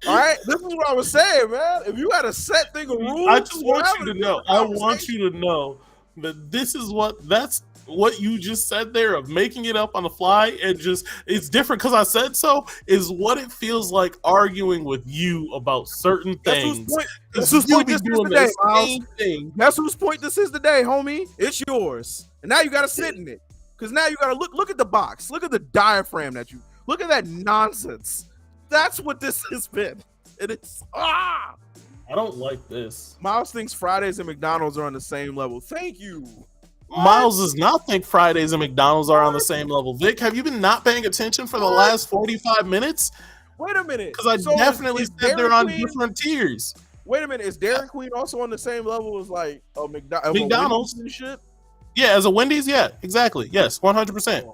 Speaker 2: All right, this is what I was saying, man. If you had a set thing of rules,
Speaker 1: I just want you to know. I want you to know that this is what you just said there of making it up on the fly and just it's different because I said so is what it feels like arguing with you about certain things.
Speaker 2: That's whose point this is today, Miles. That's whose point this is today, homie. It's yours. And now you gotta sit in it. Because now you gotta look at the box. Look at the diaphragm look at that nonsense. That's what this has been. And it's I
Speaker 1: don't like this.
Speaker 2: Miles thinks Fridays and McDonald's are on the same level. Thank you. What?
Speaker 1: Miles does not think Fridays and McDonald's are on the same level. Vic, have you been not paying attention for the last 45 minutes?
Speaker 2: Wait a minute.
Speaker 1: Because I definitely said they're on different tiers.
Speaker 2: Wait a minute. Is Dairy Queen also on the same level as like a
Speaker 1: McDonald's
Speaker 2: and shit?
Speaker 1: Yeah, as a Wendy's, yeah, exactly. Yes, 100%.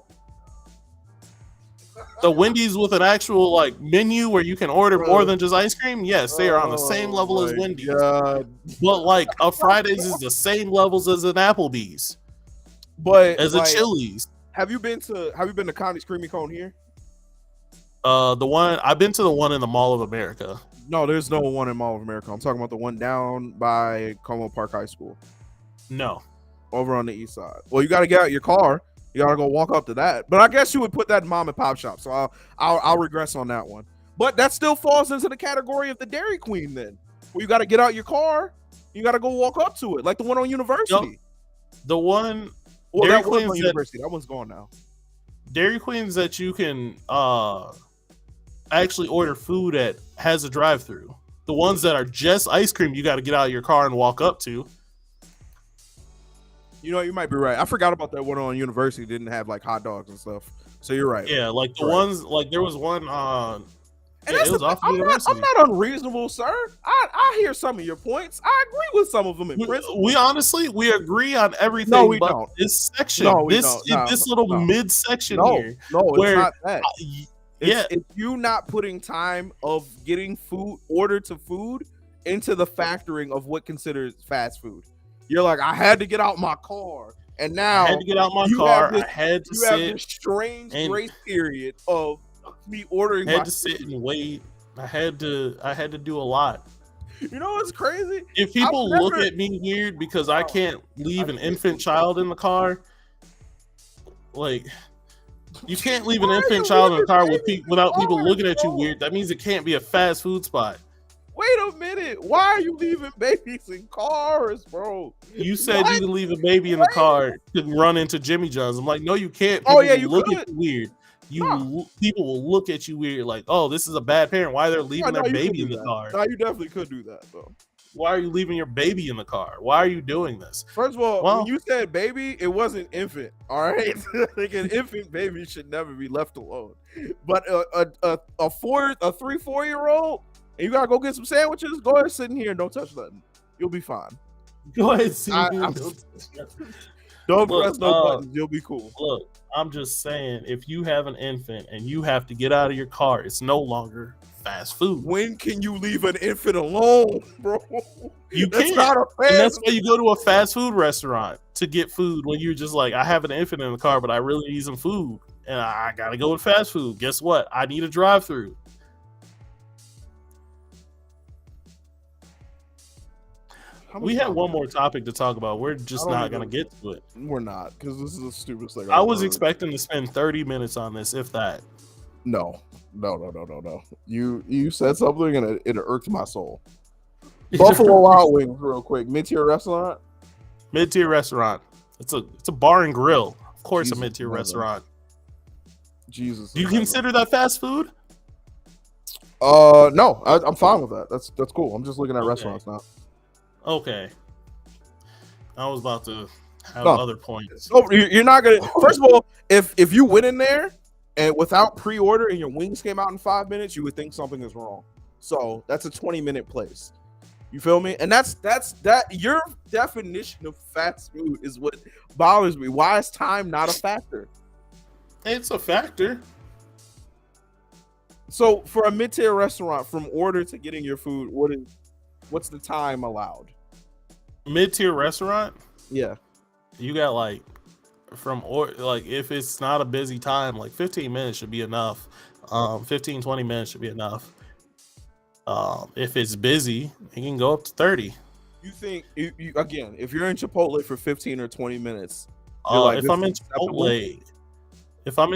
Speaker 1: The Wendy's with an actual like menu where you can order more than just ice cream, yes, they are on the same level as Wendy's.
Speaker 2: God.
Speaker 1: But like a Fridays is the same levels as an Applebee's.
Speaker 2: But
Speaker 1: as a Chili's.
Speaker 2: Have you been to Connie's Creamy Cone here?
Speaker 1: I've been to the one in the Mall of America.
Speaker 2: No, there's no one in Mall of America. I'm talking about the one down by Como Park High School.
Speaker 1: No.
Speaker 2: Over on the east side. Well, you gotta get out your car. You gotta go walk up to that. But I guess you would put that in mom and pop shop. So I'll regress on that one. But that still falls into the category of the Dairy Queen then. Where you gotta get out your car. You gotta go walk up to it. Like the one on University.
Speaker 1: Yep. The one
Speaker 2: Dairy Queen on University. That one's gone now.
Speaker 1: Dairy Queens that you can actually order food at has a drive-through. The ones that are just ice cream, you got to get out of your car and walk up to.
Speaker 2: You know, you might be right. I forgot about that one on University. Didn't have like hot dogs and stuff. So you're right.
Speaker 1: Yeah, like the ones, like there was one
Speaker 2: and it was off I'm not unreasonable, sir. I hear some of your points. I agree with some of them in principle.
Speaker 1: We honestly agree on everything.
Speaker 2: No, we
Speaker 1: but
Speaker 2: don't.
Speaker 1: This section, this little mid section here,
Speaker 2: it's not that.
Speaker 1: It's
Speaker 2: you not putting time of getting food ordered to food into the factoring of what considers fast food. You're like, I had to get out my car, and now
Speaker 1: I had to get out my car. I had to sit.
Speaker 2: You have this strange grace period of me ordering.
Speaker 1: I had to sit and wait. I had to do a lot.
Speaker 2: You know what's crazy?
Speaker 1: If
Speaker 2: I've
Speaker 1: people look
Speaker 2: never.
Speaker 1: at me weird because I
Speaker 2: Oh,
Speaker 1: can't
Speaker 2: I
Speaker 1: leave an
Speaker 2: can't
Speaker 1: infant
Speaker 2: do that.
Speaker 1: child in the car, like you can't leave an
Speaker 2: Why are
Speaker 1: infant
Speaker 2: you
Speaker 1: child in a
Speaker 2: leaving
Speaker 1: car with
Speaker 2: babies in
Speaker 1: without people
Speaker 2: cars,
Speaker 1: looking at you
Speaker 2: bro?
Speaker 1: weird. That means it can't be a fast food spot.
Speaker 2: Wait a minute. Why are you leaving babies in cars, bro?
Speaker 1: You said you
Speaker 2: What?
Speaker 1: can leave a baby in the
Speaker 2: Wait.
Speaker 1: car to run into Jimmy John's. I'm like, no, you can't.
Speaker 2: Oh
Speaker 1: People
Speaker 2: yeah,
Speaker 1: will
Speaker 2: you
Speaker 1: look at
Speaker 2: could.
Speaker 1: you weird.
Speaker 2: No,
Speaker 1: People will look at you weird, like, oh, this is a bad parent. Why they're
Speaker 2: no,
Speaker 1: leaving their
Speaker 2: no, you could
Speaker 1: baby in
Speaker 2: do
Speaker 1: the
Speaker 2: that.
Speaker 1: car?
Speaker 2: No, you definitely could do that though.
Speaker 1: Why are you leaving your baby in the car? Why are you doing this?
Speaker 2: First of all, when
Speaker 1: Well,
Speaker 2: you said baby, it wasn't infant. All right, like an infant baby should never be left alone. But a 3, 4 year old, and you gotta go get some sandwiches. Go ahead, sit in here and don't touch nothing. You'll be fine.
Speaker 1: go ahead, see
Speaker 2: I,
Speaker 1: me.
Speaker 2: I'm, don't
Speaker 1: Look,
Speaker 2: press no buttons. You'll be cool.
Speaker 1: look. I'm just saying, if you have an infant and you have to get out of your car, it's no longer fast food.
Speaker 2: When can you leave an infant alone, bro?
Speaker 1: You
Speaker 2: That's
Speaker 1: can't.
Speaker 2: not a
Speaker 1: And that's
Speaker 2: fast.
Speaker 1: why you go to a fast food restaurant to get food when you're just like, I have an infant in the car, but I really need some food. And I gotta go with fast food. Guess what? I need a drive through. We had one more topic to talk about. We're just not gonna get to it.
Speaker 2: We're not, because this is the stupidest thing.
Speaker 1: I was expecting to spend 30 minutes on this, if that.
Speaker 2: No. You said something and it irked my soul. Buffalo Wild Wings, real quick. Mid-tier restaurant.
Speaker 1: Mid-tier restaurant. It's a bar and grill. Of course,
Speaker 2: Jesus
Speaker 1: a mid-tier
Speaker 2: heaven.
Speaker 1: restaurant.
Speaker 2: Jesus.
Speaker 1: Do you consider that fast food?
Speaker 2: No, I'm fine with that. That's cool. I'm just looking at restaurants now.
Speaker 1: Okay. I was about to have
Speaker 2: No.
Speaker 1: other points.
Speaker 2: No, you're not gonna. First of all, if you went in there and without pre-order and your wings came out in 5 minutes, you would think something is wrong. So that's a 20-minute place. You feel me? And that's your definition of fast food is what bothers me. Why is time not a factor?
Speaker 1: It's a factor.
Speaker 2: So for a mid-tier restaurant, from order to getting your food, what's the time allowed?
Speaker 1: Mid-tier restaurant,
Speaker 2: Yeah.
Speaker 1: you got like if it's not a busy time, like 15 minutes should be enough. 15, 20 minutes should be enough. If it's busy, it can go up to 30.
Speaker 2: You think again, if you're in Chipotle for 15 or 20 minutes, you're like,
Speaker 1: If I'm in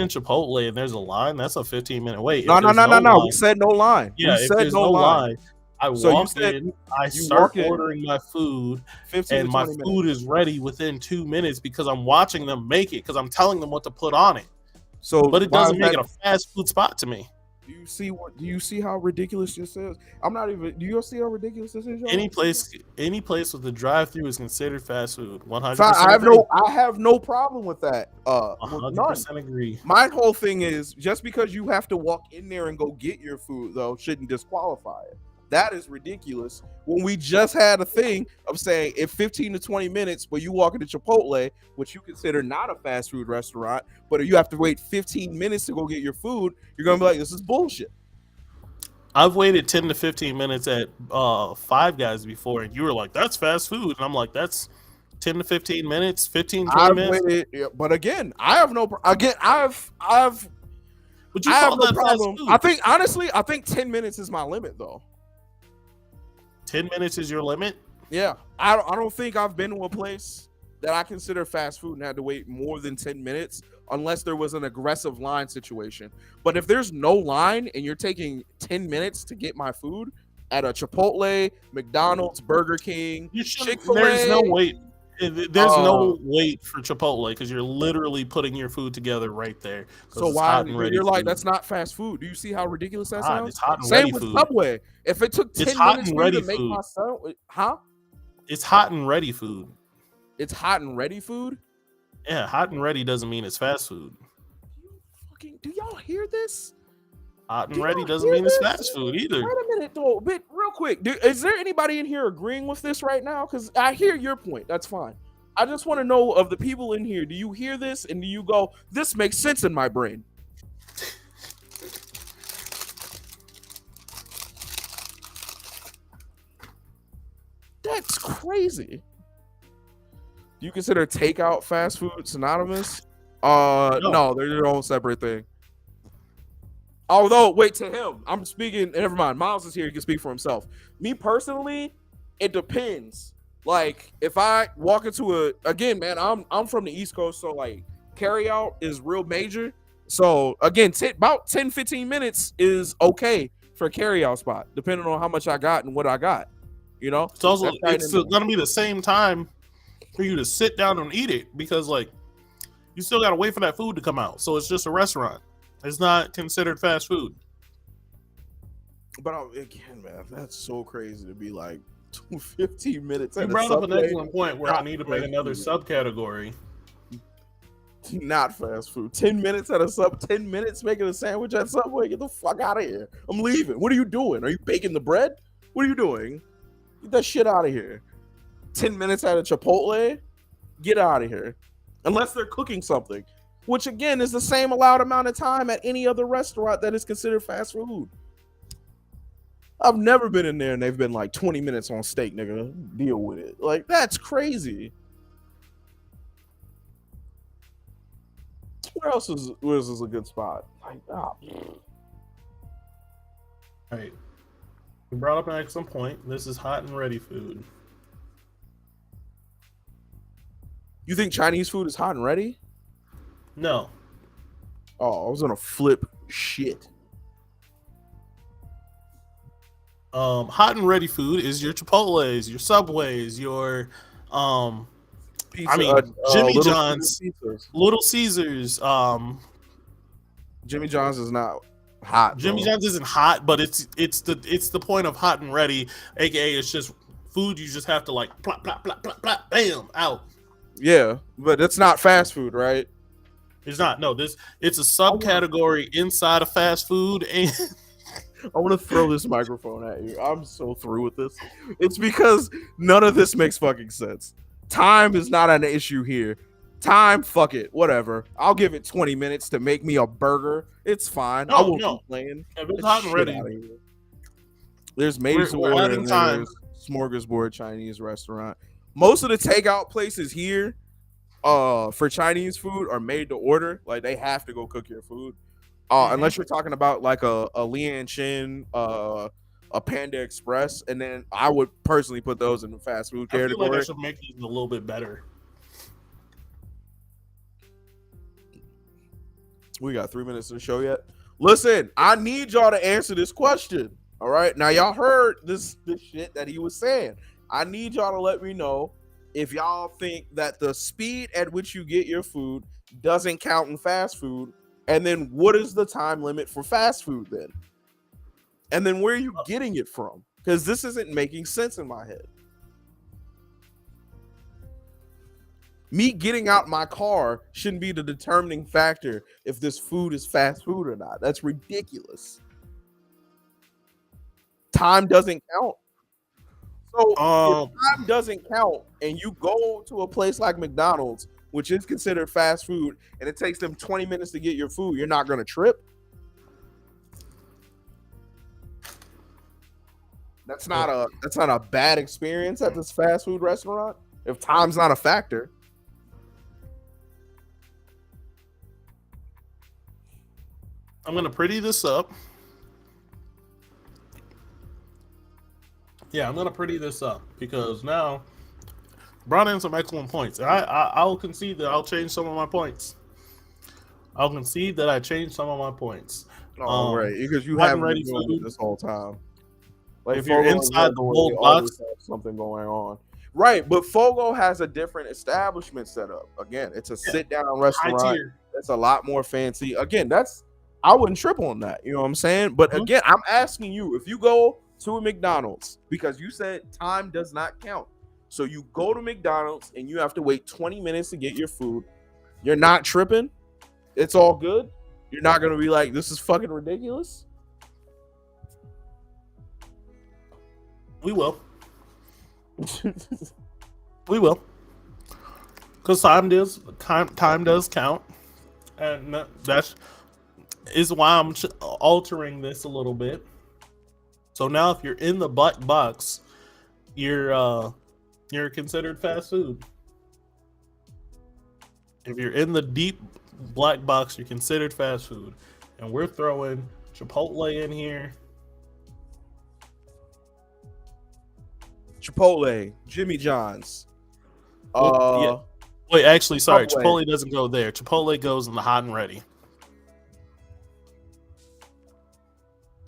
Speaker 1: Chipotle, and there's a line, that's a 15-minute wait.
Speaker 2: No.
Speaker 1: Line,
Speaker 2: We said no line.
Speaker 1: Yeah,
Speaker 2: we
Speaker 1: if
Speaker 2: said
Speaker 1: there's no line, I
Speaker 2: So you
Speaker 1: walk
Speaker 2: said
Speaker 1: in, I
Speaker 2: you
Speaker 1: start
Speaker 2: walk in,
Speaker 1: ordering my food,
Speaker 2: 15
Speaker 1: and
Speaker 2: to
Speaker 1: my
Speaker 2: 20
Speaker 1: food
Speaker 2: minutes.
Speaker 1: is ready within 2 minutes because I'm watching them make it, because I'm telling them what to put on it.
Speaker 2: So,
Speaker 1: But it doesn't make it a fast food spot to me.
Speaker 2: Do you see how ridiculous this is? I'm not even. Do you see how ridiculous this is? Y'all?
Speaker 1: Any place with a drive-through is considered fast food. 100%.
Speaker 2: I have no problem with that.
Speaker 1: 100% agree.
Speaker 2: My whole thing is, just because you have to walk in there and go get your food, though, shouldn't disqualify it. That is ridiculous. When we just had a thing of saying if 15 to 20 minutes, but you walk into Chipotle, which you consider not a fast food restaurant, but you have to wait 15 minutes to go get your food, you're gonna be like, this is bullshit.
Speaker 1: I've waited 10 to 15 minutes at Five Guys before, and you were like, that's fast food. And I'm like, that's 10 to 15 minutes, 15, 20 minutes.
Speaker 2: Waited, yeah, but again, I have no. Again, I've.
Speaker 1: But you
Speaker 2: I have
Speaker 1: call
Speaker 2: no
Speaker 1: that
Speaker 2: problem.
Speaker 1: fast food.
Speaker 2: I think 10 minutes is my limit, though.
Speaker 1: 10 minutes is your limit?
Speaker 2: Yeah, I don't think I've been to a place that I consider fast food and had to wait more than 10 minutes unless there was an aggressive line situation. But if there's no line and you're taking 10 minutes to get my food at a Chipotle, McDonald's, Burger King, Chick-fil-A,
Speaker 1: there's no wait. There's no wait for Chipotle because you're literally putting your food together right there.
Speaker 2: So why you're like, that's not fast food? Do you see how ridiculous that sounds?
Speaker 1: It's hot and
Speaker 2: Same
Speaker 1: ready
Speaker 2: with
Speaker 1: food.
Speaker 2: Subway. If it took 10 minutes for you to make my sandwich,
Speaker 1: It's hot and ready food.
Speaker 2: It's hot and ready food?
Speaker 1: Yeah, hot and ready doesn't mean it's fast food.
Speaker 2: Do y'all hear this?
Speaker 1: Hot and ready doesn't mean it's fast food either.
Speaker 2: Wait a minute, though. Real quick. Is there anybody in here agreeing with this right now? Because I hear your point. That's fine. I just want to know of the people in here. Do you hear this and do you go, this makes sense in my brain? That's crazy. Do you consider takeout fast food synonymous? No, they're their own separate thing. Although, wait, to him, I'm speaking. Never mind. Miles is here. He can speak for himself. Me personally, it depends. Like, if I walk into again, man, I'm from the East Coast, so like carry out is real major. So again, about 10, 15 minutes is okay for a carry out spot, depending on how much I got and what I got. You know,
Speaker 1: It's also
Speaker 2: that's right
Speaker 1: it's
Speaker 2: in there.
Speaker 1: gonna be the same time for you to sit down and eat it because like you still gotta wait for that food to come out. So it's just a restaurant. It's not considered fast food.
Speaker 2: But again, man, that's so crazy to be like 15 minutes.
Speaker 1: You
Speaker 2: At a
Speaker 1: brought up an
Speaker 2: Subway,
Speaker 1: excellent point where I need to make
Speaker 2: fast
Speaker 1: another
Speaker 2: food.
Speaker 1: subcategory.
Speaker 2: Not fast food. 10 minutes at a 10 minutes making a sandwich at Subway. Get the fuck out of here. I'm leaving. What are you doing? Are you baking the bread? What are you doing? Get that shit out of here. 10 minutes at a Chipotle? Get out of here. Unless they're cooking something, which again is the same allowed amount of time at any other restaurant that is considered fast food. I've never been in there and they've been like 20 minutes on steak, nigga. Deal with it. Like, that's crazy. Where else is a good spot? Like,
Speaker 1: Right. You brought up an excellent point. This is hot and ready food.
Speaker 2: you think Chinese food is hot and ready?
Speaker 1: No.
Speaker 2: Oh, I was gonna flip shit.
Speaker 1: Hot and ready food is your Chipotle's, your Subways, your
Speaker 2: Pizza,
Speaker 1: I mean Jimmy
Speaker 2: Little
Speaker 1: John's,
Speaker 2: Caesars pizzas.
Speaker 1: Little Caesars.
Speaker 2: Jimmy John's is not hot.
Speaker 1: Jimmy
Speaker 2: Bro.
Speaker 1: John's isn't hot, but it's the point of hot and ready, aka it's just food you just have to like plop plop plop plop plop bam out.
Speaker 2: Yeah, but it's not fast food, right?
Speaker 1: It's not. No, it's a subcategory inside of fast food, and
Speaker 2: I want to throw this microphone at you. I'm so through with this. It's because none of this makes fucking sense. Time is not an issue here. Time, fuck it, whatever. I'll give it 20 minutes to make me a burger. It's fine. I won't complain.
Speaker 1: if it's hot and ready,
Speaker 2: there's made to
Speaker 1: we're
Speaker 2: order
Speaker 1: adding
Speaker 2: and
Speaker 1: time.
Speaker 2: there's smorgasbord Chinese restaurant. Most of the takeout places here, for Chinese food are made to order. Like they have to go cook your food. Unless you're talking about like a Lian Chin, a Panda Express, and then I would personally put those in the fast food
Speaker 1: I feel
Speaker 2: category.
Speaker 1: like I should make these a little bit better.
Speaker 2: We got 3 minutes of the show yet. Listen, I need y'all to answer this question. All right. Now y'all heard this shit that he was saying. I need y'all to let me know if y'all think that the speed at which you get your food doesn't count in fast food. And then what is the time limit for fast food then? And then where are you getting it from? Because this isn't making sense in my head. Me getting out my car shouldn't be the determining factor if this food is fast food or not. That's ridiculous. Time doesn't count. So if time doesn't count and you go to a place like McDonald's, which is considered fast food, and it takes them 20 minutes to get your food, you're not going to trip? That's not a bad experience at this fast food restaurant if time's not a factor.
Speaker 1: I'm gonna pretty this up. Yeah, I'm gonna pretty this up because now brought in some excellent points. I'll concede that I'll change some of my points. I'll concede that I changed some of my points.
Speaker 2: Oh, right, because you
Speaker 1: hot
Speaker 2: haven't
Speaker 1: and
Speaker 2: been
Speaker 1: ready
Speaker 2: doing
Speaker 1: food.
Speaker 2: it this whole time. Like
Speaker 1: If you're
Speaker 2: Fogo
Speaker 1: inside
Speaker 2: is
Speaker 1: the
Speaker 2: like,
Speaker 1: gold
Speaker 2: they always
Speaker 1: box,
Speaker 2: have something going on. Right, but Fogo has a different establishment set up. Again, it's a sit-down
Speaker 1: high
Speaker 2: restaurant.
Speaker 1: tier.
Speaker 2: It's a lot more fancy. Again, I wouldn't trip on that. You know what I'm saying? But
Speaker 1: Mhm.
Speaker 2: again, I'm asking you, if you go to a McDonald's, because you said time does not count. So you go to McDonald's and you have to wait 20 minutes to get your food. You're not tripping. It's all good. You're not going to be like, this is fucking ridiculous.
Speaker 1: We will. We will. Because time does count. And that's is why I'm altering this a little bit. So now if you're in the black box, you're considered fast food. If you're in the deep black box, you're considered fast food. And we're throwing Chipotle in here.
Speaker 2: Chipotle, Jimmy John's.
Speaker 1: Yeah. Wait, actually, sorry.
Speaker 2: Subway.
Speaker 1: Chipotle doesn't go there. Chipotle goes in the hot and ready.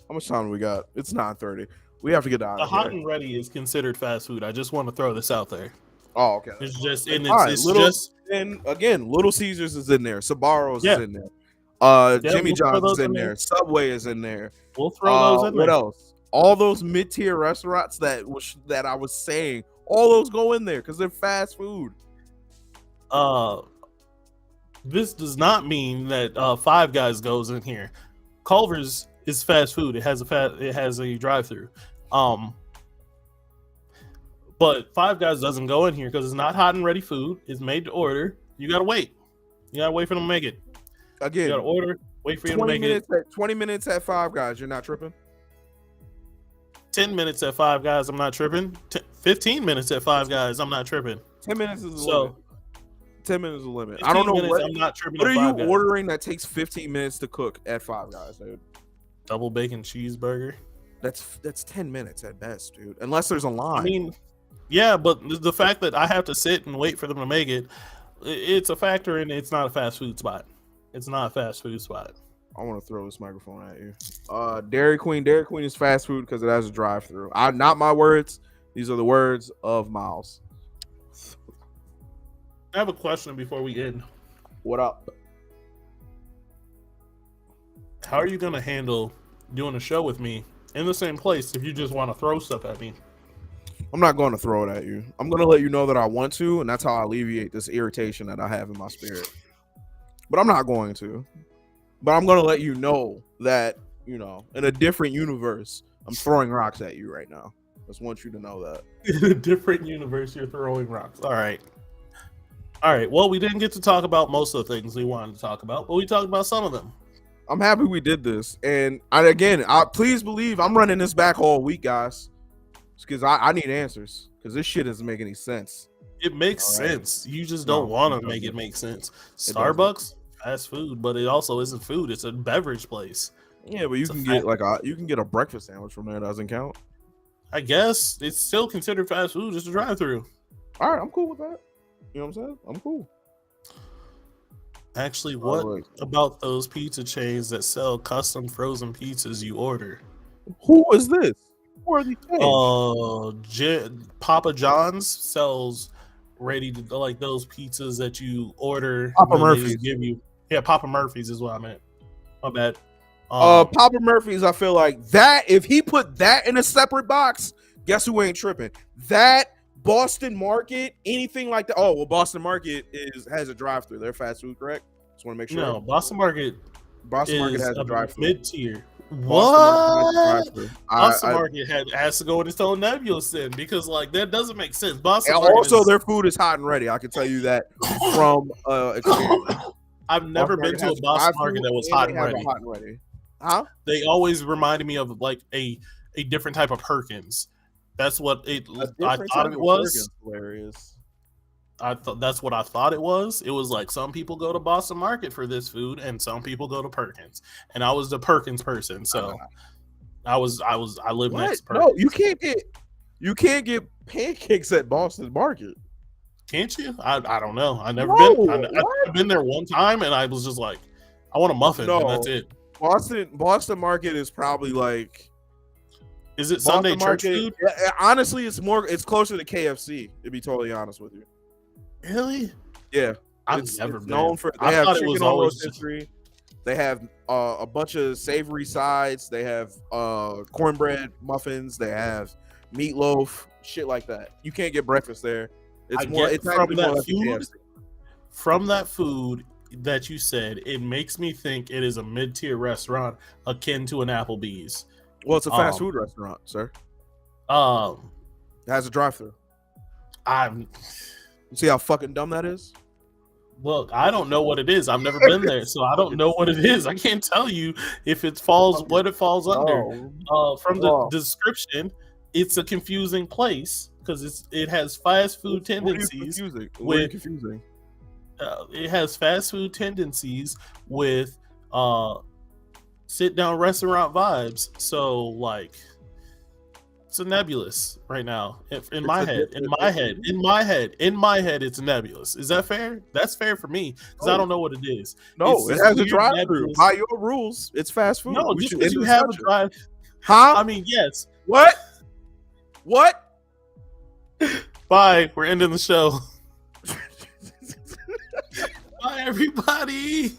Speaker 2: How much time we got? It's 9:30. We have to get out
Speaker 1: The
Speaker 2: of
Speaker 1: hot
Speaker 2: here.
Speaker 1: and ready is considered fast food. I just want to throw this out there.
Speaker 2: Oh, okay.
Speaker 1: It's just, and
Speaker 2: All right,
Speaker 1: it's
Speaker 2: little,
Speaker 1: just,
Speaker 2: and again, Little Caesars is in there. Sabaros
Speaker 1: Yeah.
Speaker 2: is in there.
Speaker 1: Yeah,
Speaker 2: Jimmy
Speaker 1: we'll throw
Speaker 2: John's is
Speaker 1: those
Speaker 2: in
Speaker 1: in
Speaker 2: there.
Speaker 1: there.
Speaker 2: Subway is in there.
Speaker 1: we'll throw those in
Speaker 2: What
Speaker 1: there.
Speaker 2: else? All those mid-tier restaurants that I was saying, all those go in there because they're fast food.
Speaker 1: This does not mean that Five Guys goes in here. Culver's is fast food. It has a drive-through. But Five Guys doesn't go in here because it's not hot and ready food. It's made to order. You gotta wait. You gotta wait for them to make it.
Speaker 2: Again,
Speaker 1: You gotta order. Wait for you to
Speaker 2: 20
Speaker 1: make
Speaker 2: minutes
Speaker 1: it.
Speaker 2: 20 minutes at Five Guys. You're not tripping.
Speaker 1: 10 minutes at Five Guys. I'm not tripping. 15 minutes at Five Guys. I'm not tripping.
Speaker 2: 10 minutes is the
Speaker 1: So
Speaker 2: limit. 10 minutes is the limit. I don't know
Speaker 1: 15 minutes,
Speaker 2: what.
Speaker 1: I'm not tripping.
Speaker 2: What
Speaker 1: at
Speaker 2: are you
Speaker 1: Five Guys.
Speaker 2: ordering that takes 15 minutes to cook at Five Guys, dude?
Speaker 1: Double bacon cheeseburger.
Speaker 2: That's 10 minutes at best, dude. Unless there's a line.
Speaker 1: I mean, yeah, but the fact that I have to sit and wait for them to make it, it's a factor, and it's not a fast food spot. It's not a fast food spot.
Speaker 2: I want to throw this microphone at you. Dairy Queen. Dairy Queen is fast food because it has a drive-through. Not my words. These are the words of Miles.
Speaker 1: I have a question before we end.
Speaker 2: What up?
Speaker 1: How are you going to handle doing a show with me in the same place if you just want to throw stuff at me?
Speaker 2: I'm not going to throw it at you. I'm going to let you know that I want to, and that's how I alleviate this irritation that I have in my spirit. But I'm not going to. But I'm going to let you know that, in a different universe, I'm throwing rocks at you right now. I just want you to know that.
Speaker 1: In a different universe, you're throwing rocks. All right. Well, we didn't get to talk about most of the things we wanted to talk about, but we talked about some of them.
Speaker 2: I'm happy we did this. And please believe I'm running this back all week, guys. Because I need answers. Because this shit doesn't make any sense.
Speaker 1: It makes sense. You just don't want to make it make sense. Starbucks, fast food, but it also isn't food. It's a beverage place.
Speaker 2: Yeah, but you can get a breakfast sandwich from there. Doesn't count.
Speaker 1: I guess it's still considered fast food, just a drive-through.
Speaker 2: All right, I'm cool with that. You know what I'm saying? I'm cool.
Speaker 1: Actually, what about those pizza chains that sell custom frozen pizzas you order?
Speaker 2: Who is this? Who are these chains?
Speaker 1: Papa John's sells ready to like those pizzas that you order.
Speaker 2: Papa Murphy's
Speaker 1: give you. Yeah, Papa Murphy's is what I meant. My bad.
Speaker 2: Papa Murphy's. I feel like that. If he put that in a separate box, guess who ain't tripping? That. Boston Market, anything like that. Oh, well, Boston Market has a drive-through. They're fast food, correct? Just want to make sure.
Speaker 1: No, Boston Market
Speaker 2: has a drive-through.
Speaker 1: Mid-tier.
Speaker 2: What?
Speaker 1: Boston Market has to go in its own nebulous then because that doesn't make sense. Boston
Speaker 2: Market also their food is hot and ready. I can tell you that from experience.
Speaker 1: I've never been to a Boston Market that was hot and ready.
Speaker 2: Huh?
Speaker 1: They always reminded me of a different type of Perkins. That's what I thought it was.
Speaker 2: Hilarious.
Speaker 1: That's what I thought it was. It was like some people go to Boston Market for this food, and some people go to Perkins. And I was the Perkins person, so I lived next to Perkins.
Speaker 2: No, you can't get pancakes at Boston Market.
Speaker 1: Can't you? I don't know. I've never been. I've been there one time, and I was just like, I want a muffin, and that's it.
Speaker 2: Boston Market is probably like.
Speaker 1: Is it Sunday church food?
Speaker 2: Honestly, it's closer to KFC, to be totally honest with you.
Speaker 1: Really?
Speaker 2: Yeah.
Speaker 1: I've never been.
Speaker 2: Known for they have chicken on rotisserie. They have a bunch of savory sides. They have cornbread muffins. They have meatloaf, shit like that. You can't get breakfast there.
Speaker 1: From that food that you said, it makes me think it is a mid-tier restaurant akin to an Applebee's.
Speaker 2: Well, it's a fast food restaurant, sir. It has a drive-through. You see how fucking dumb that is?
Speaker 1: Look, I don't know what it is. I've never been there, so I don't know what it is. I can't tell you if it falls what it falls under. From the description, it's a confusing place because it has fast food tendencies.
Speaker 2: Confusing.
Speaker 1: It has fast food tendencies with sit down restaurant vibes. So like, it's a nebulous right now in my head. In my head, it's nebulous. Is that fair? That's fair for me because I
Speaker 2: No,
Speaker 1: don't know what it is.
Speaker 2: no,
Speaker 1: It's
Speaker 2: it
Speaker 1: this
Speaker 2: has a
Speaker 1: weird
Speaker 2: drive-through.
Speaker 1: nebulous.
Speaker 2: By your rules, it's fast food.
Speaker 1: No,
Speaker 2: We
Speaker 1: just
Speaker 2: should
Speaker 1: because
Speaker 2: end
Speaker 1: you
Speaker 2: the
Speaker 1: have a
Speaker 2: discussion.
Speaker 1: drive.
Speaker 2: Huh?
Speaker 1: I mean, yes.
Speaker 2: What? What?
Speaker 1: Bye. We're ending the show. Bye, everybody.